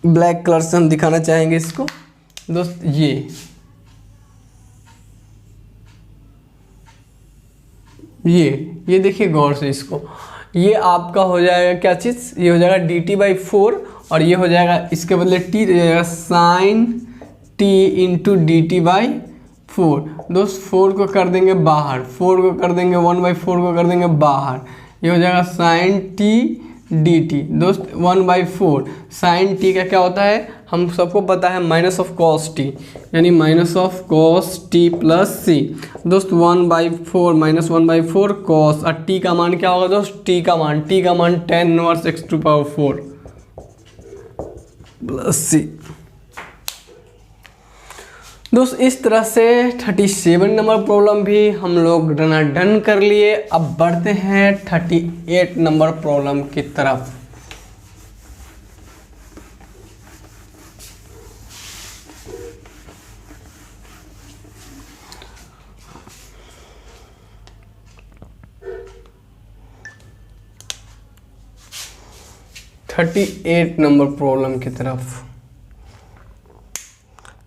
ब्लैक कलर से हम दिखाना चाहेंगे इसको दोस्त। ये देखिए गौर से इसको, ये आपका हो जाएगा क्या चीज़, ये हो जाएगा dt/4, और ये हो जाएगा इसके बदले t हो जाएगा साइन t इंटू dt/4। दोस्त 4 को कर देंगे बाहर, 4 को कर देंगे 1/4 को कर देंगे बाहर, ये हो जाएगा साइन t dt। दोस्त 1/4 साइन t का क्या होता है, हम सबको पता है माइनस ऑफ cos t, यानी minus of cos t plus c। दोस्त 1/4 माइनस 1/4 cos, और t का मान क्या होगा दोस्त, t का मान tan inverse x to power 4 plus c। दोस्त इस तरह से 37 नंबर प्रॉब्लम भी हम लोग डन कर लिए। अब बढ़ते हैं 38 नंबर प्रॉब्लम की तरफ।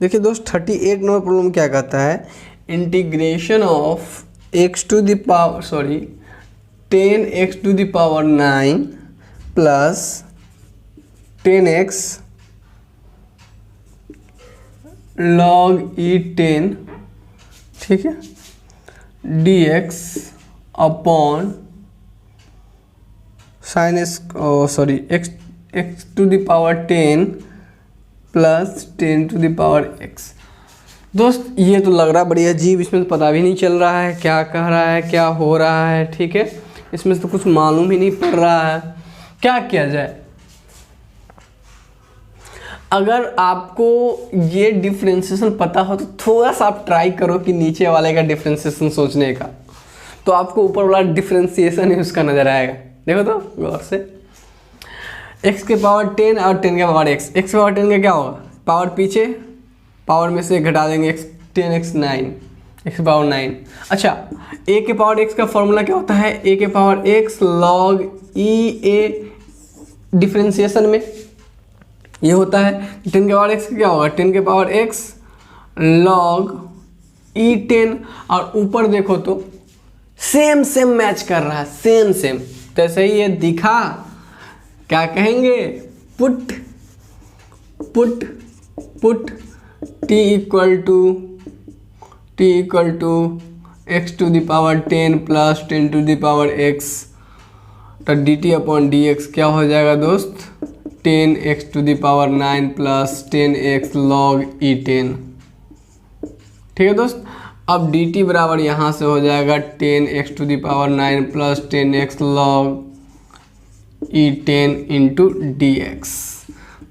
देखिए दोस्त 38 नंबर प्रॉब्लम क्या कहता है, integration of x to the power 10x to the power 9 plus 10x log e10, ठीक है, dx upon sine x to the power 10 plus 10 to the power x। दोस्त ये तो लग रहा है बड़ी अजीब, इसमें तो पता भी नहीं चल रहा है क्या कह रहा है, क्या हो रहा है, ठीक है, इसमें से तो कुछ मालूम ही नहीं पड़ रहा है, क्या किया जाए। अगर आपको ये डिफरेंशिएशन पता हो तो थोड़ा सा आप ट्राई करो कि नीचे वाले का डिफरेंशिएशन सोचने का, तो आपको ऊपर वाला डिफरेंशिएशन ही उसका नजर आएगा। देखो तो गौर से, x के पावर 10 और 10 के पावर x, x के पावर 10 का क्या होगा, पावर पीछे, पावर में से घटा देंगे x, 10x 9, x के पावर 9। अच्छा, a के पावर x का फॉर्मूला क्या होता है, a के power x log e a, differentiation में ये होता है। 10 के पावर x क्या होगा, 10 के पावर x log e10, और ऊपर देखो तो सेम मैच कर रहा है, सेम। जैसे ही ये दिखा, क्या कहेंगे, put t equal to x to the power 10 plus 10 to the power x, तो dt अपॉन dx क्या हो जाएगा दोस्त, 10x to the power 9 plus 10x log e10, ठीक है दोस्त। अब dt बराबर यहाँ से हो जाएगा 10x to the power 9 plus 10x log E10 into d x.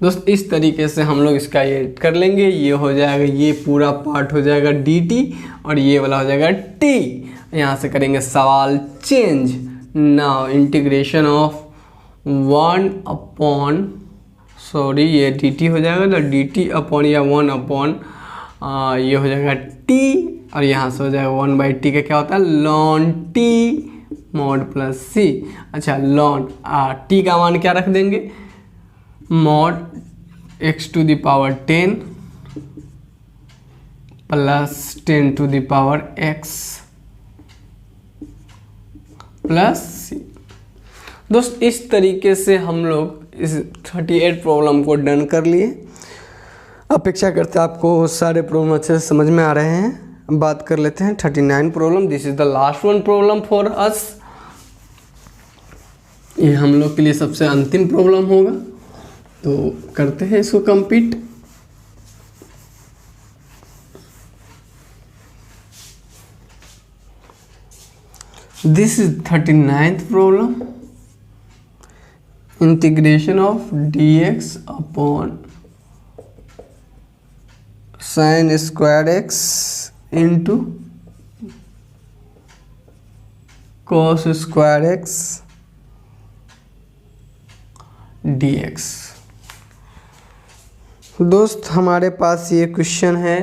दोस्त इस तरीके से हम लोग इसका ये कर लेंगे, ये हो जाएगा, ये पूरा पार्ट हो जाएगा dt और ये वाला हो जाएगा t। यहाँ से करेंगे सवाल change. Now integration of 1 upon, sorry ये dt हो जाएगा तो dt अपॉन या 1 अपॉन ये हो जाएगा t और यहाँ से हो जाएगा 1/t का क्या होता है ln t mod plus c। अच्छा ln t का मान क्या रख देंगे mod x to the power 10 plus 10 to the power x plus c। दोस्त इस तरीके से हम लोग इस 38 प्रॉब्लम को डन कर लिए। अपेक्षा करते हैं आपको सारे प्रॉब्लम अच्छे से समझ में आ रहे हैं। बात कर लेते हैं 39 problem. This is the last one problem for us. ये हम लोग के लिए सबसे अंतिम प्रॉब्लम होगा, तो करते हैं इसको complete. This is 39th problem. Integration of dx upon sine square x into cos square x dx। दोस्त हमारे पास ये क्वेश्चन है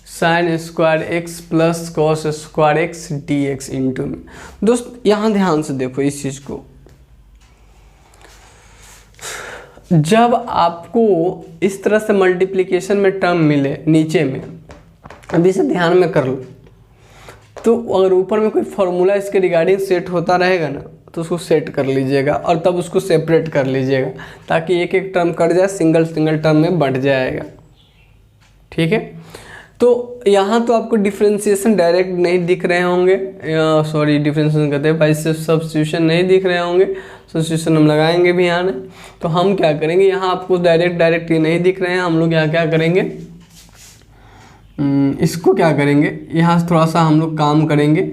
sine square x plus cos square x dx into में। दोस्त यहाँ ध्यान से देखो इस चीज़ को। जब आपको इस तरह से मल्टीप्लिकेशन में टर्म मिले नीचे में, अभी इसे ध्यान में कर लो, तो अगर ऊपर में कोई फॉर्मूला इसके रिगार्डिंग सेट होता रहेगा ना तो उसको सेट कर लीजिएगा और तब उसको सेपरेट कर लीजिएगा ताकि एक एक टर्म कट जाए, सिंगल सिंगल टर्म में बढ़ जाएगा। ठीक है, तो यहाँ तो आपको डिफ्रेंशिएशन डायरेक्ट नहीं दिख रहे होंगे, सॉरी डिफ्रेंशिएशन कहते हैं भाई, से सब्स्टिट्यूशन नहीं दिख रहे होंगे, सब्स्टिट्यूशन हम लगाएंगे भी यहाँ। तो हम क्या करेंगे, यहाँ आपको डायरेक्ट ये नहीं दिख रहे हैं, हम लोग यहाँ क्या करेंगे, इसको क्या करेंगे, यहाँ से थोड़ा सा हम लोग काम करेंगे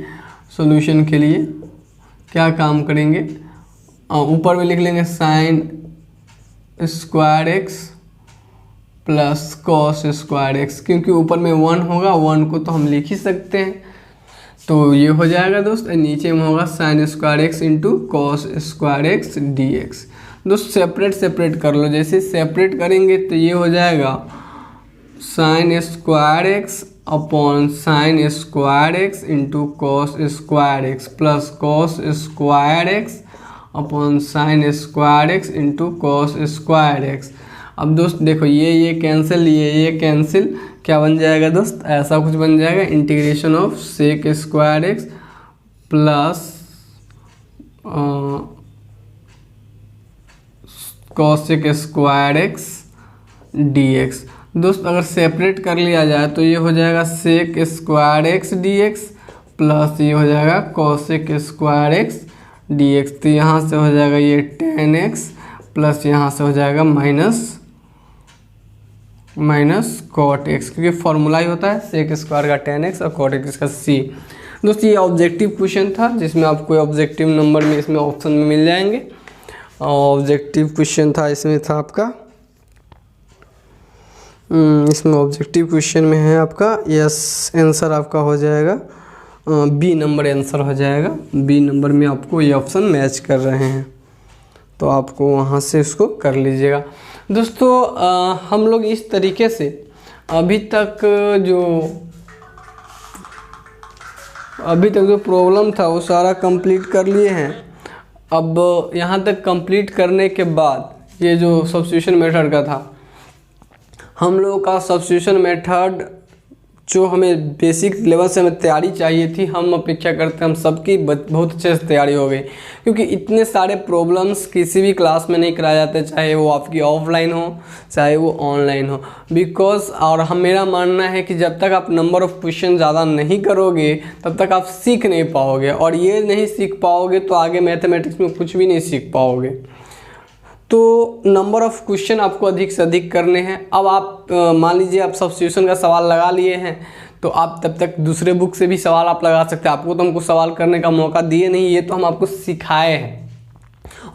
सॉल्यूशन के लिए। क्या काम करेंगे, ऊपर में लिख लेंगे sine square x plus cos square x, क्योंकि ऊपर में 1 होगा, 1 को तो हम लिख ही सकते हैं, तो ये हो जाएगा दोस्त। नीचे में होगा sine square x into cos square x D x. दोस्त सेपरेट कर लो, जैसे सेपरेट करेंगे तो ये हो जाएगा sine square x upon sine square x into cos square x plus cos square x upon sine square x into cos square x. अब दोस्त देखो ये कैंसिल, ये कैंसिल, क्या बन जाएगा दोस्त, ऐसा कुछ बन जाएगा, integration of sec square x plus cosec square x D x. दोस्त अगर सेपरेट कर लिया जाए तो ये हो जाएगा sec square x D x plus ये हो जाएगा cosec square x D x. तो यहाँ से हो जाएगा ये tan x प्लस यहाँ से हो जाएगा माइनस कॉट एक्स, क्योंकि फॉर्मूला ही होता है सेक स्क्वायर का tan x और कॉट एक्स का c। दोस्त ये ऑब्जेक्टिव क्वेश्चन था जिसमें आपको ऑब्जेक्टिव नंबर में इसमें ऑप्शन में मिल जाएंगे। ऑब्जेक्टिव क्वेश्चन था, इसमें था आपका इसमें ऑब्जेक्टिव क्वेश्चन में है आपका यस, आंसर आपका हो जाएगा बी नंबर आंसर हो जाएगा। बी नंबर में आपको ये ऑप्शन मैच कर रहे हैं, तो आपको वहाँ से इसको कर लीजिएगा। दोस्तों हम लोग इस तरीके से अभी तक जो प्रॉब्लम था वो सारा कंप्लीट कर लिए हैं। अब यहाँ तक कंप्लीट करने के बाद ये जो सब्स्टिट्यूशन मेथड का था, हम लोगों का सब्स्टिट्यूशन मेथड जो हमें बेसिक लेवल से हमें तैयारी चाहिए थी, हम अपेक्षा करते हैं हम सबकी बहुत अच्छे से तैयारी हो गई, क्योंकि इतने सारे प्रॉब्लम्स किसी भी क्लास में नहीं कराए जाते, चाहे वो आपकी ऑफलाइन हो चाहे वो ऑनलाइन हो। बिकॉज और हम मेरा मानना है कि जब तक आप नंबर ऑफ़ क्वेश्चन ज़्यादा नहीं करोगे तब तक आप सीख नहीं पाओगे, और ये नहीं सीख पाओगे तो आगे मैथमेटिक्स में कुछ भी नहीं सीख पाओगे। तो नंबर ऑफ़ क्वेश्चन आपको अधिक से अधिक करने हैं। अब आप मान लीजिए आप सब्स्टिट्यूशन का सवाल लगा लिए हैं, तो आप तब तक दूसरे बुक से भी सवाल आप लगा सकते हैं। आपको तो हमको सवाल करने का मौका दिए नहीं, ये तो हम आपको सिखाए हैं।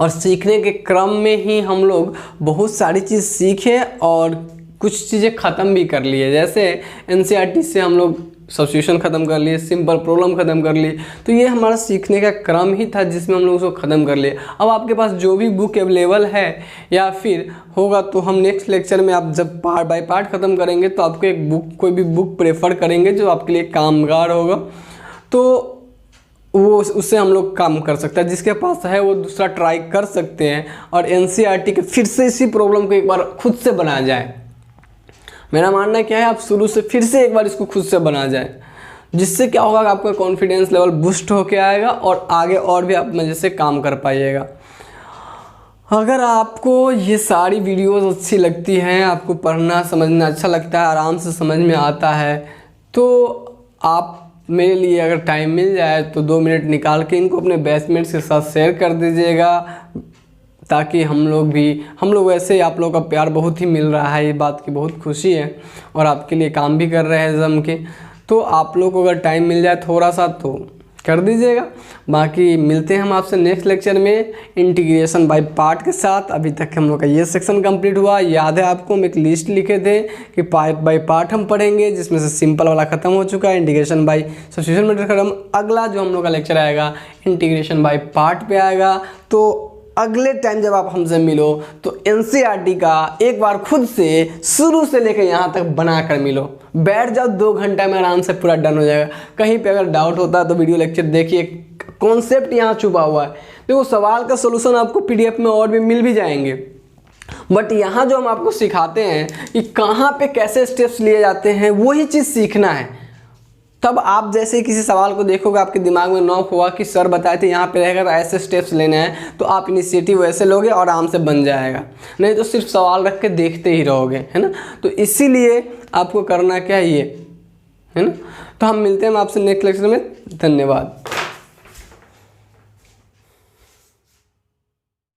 और सीखने के क्रम में ही हम लोग बहुत सारी चीज़ सीखे और कुछ चीज़ें ख़त्म भी कर लिए। जैसे एनसीईआरटी से हम लोग सब्स्टिट्यूशन ख़त्म कर लिए, सिंपल प्रॉब्लम ख़त्म कर लिए। तो ये हमारा सीखने का क्रम ही था जिसमें हम लोग उसको ख़त्म कर लिए। अब आपके पास जो भी बुक अवेलेबल है या फिर होगा तो हम नेक्स्ट लेक्चर में आप जब पार्ट बाय पार्ट ख़त्म करेंगे तो आपको एक बुक, कोई भी बुक प्रेफर करेंगे जो आपके लिए कामगार होगा, तो वो उससे हम लोग काम कर सकते हैं। जिसके पास है वो दूसरा ट्राई कर सकते हैं और एनसीईआरटी के फिर से इसी प्रॉब्लम को एक बार खुद से बनाया जाए। मेरा मानना क्या है, आप शुरू से फिर से एक बार इसको खुद से बना जाए, जिससे क्या होगा कि आपका कॉन्फिडेंस लेवल बूस्ट होके आएगा और आगे और भी आप मज़े से काम कर पाइएगा। अगर आपको ये सारी वीडियोस अच्छी लगती हैं, आपको पढ़ना समझना अच्छा लगता है, आराम से समझ में आता है, तो आप मेरे लिए अगर टाइम मिल जाए तो 2 मिनट निकाल के इनको अपने बैचमेट्स के साथ शेयर कर दीजिएगा, ताकि हम लोग वैसे आप लोगों का प्यार बहुत ही मिल रहा है, ये बात की बहुत खुशी है और आपके लिए काम भी कर रहे हैं जम के। तो आप लोग को अगर टाइम मिल जाए थोड़ा सा तो कर दीजिएगा। बाकी मिलते हैं हम आपसे नेक्स्ट लेक्चर में इंटीग्रेशन बाय पार्ट के साथ। अभी तक हम लोग का ये सेक्शन कंप्लीट हुआ। याद है आपको हम एक लिस्ट लिखे थे कि पार्ट बाय पार्ट हम पढ़ेंगे, जिसमें से सिंपल वाला ख़त्म हो चुका है, इंटीग्रेशन बाय सब्स्टिट्यूशन मेथड खत्म। अगला जो हम लोग का लेक्चर आएगा इंटीग्रेशन बाय पार्ट पे आएगा। तो अगले टाइम जब आप हमसे मिलो तो एनसीईआरटी का एक बार खुद से शुरू से लेकर यहाँ तक बना कर मिलो। बैठ जाओ 2 घंटा में आराम से पूरा डन हो जाएगा। कहीं पे अगर डाउट होता है तो वीडियो लेक्चर देखिए, कॉन्सेप्ट यहाँ छुपा हुआ है। देखो सवाल का सोल्यूशन आपको पीडीएफ में और भी मिल भी जाएंगे, बट यहाँ जो हम आपको सिखाते हैं कि कहाँ पे कैसे स्टेप्स लिए जाते हैं, वही चीज़ सीखना है। तब आप जैसे किसी सवाल को देखोगे आपके दिमाग में नॉक होगा कि सर बताए थे यहाँ पे रहेगा तो ऐसे स्टेप्स लेने हैं, तो आप इनिशिएटिव वैसे लोगे और आराम से बन जाएगा। नहीं तो सिर्फ सवाल रख के देखते ही रहोगे, है ना। तो इसीलिए आपको करना क्या है ये, है ना। तो हम मिलते हैं आपसे नेक्स्ट लेक्चर में। धन्यवाद।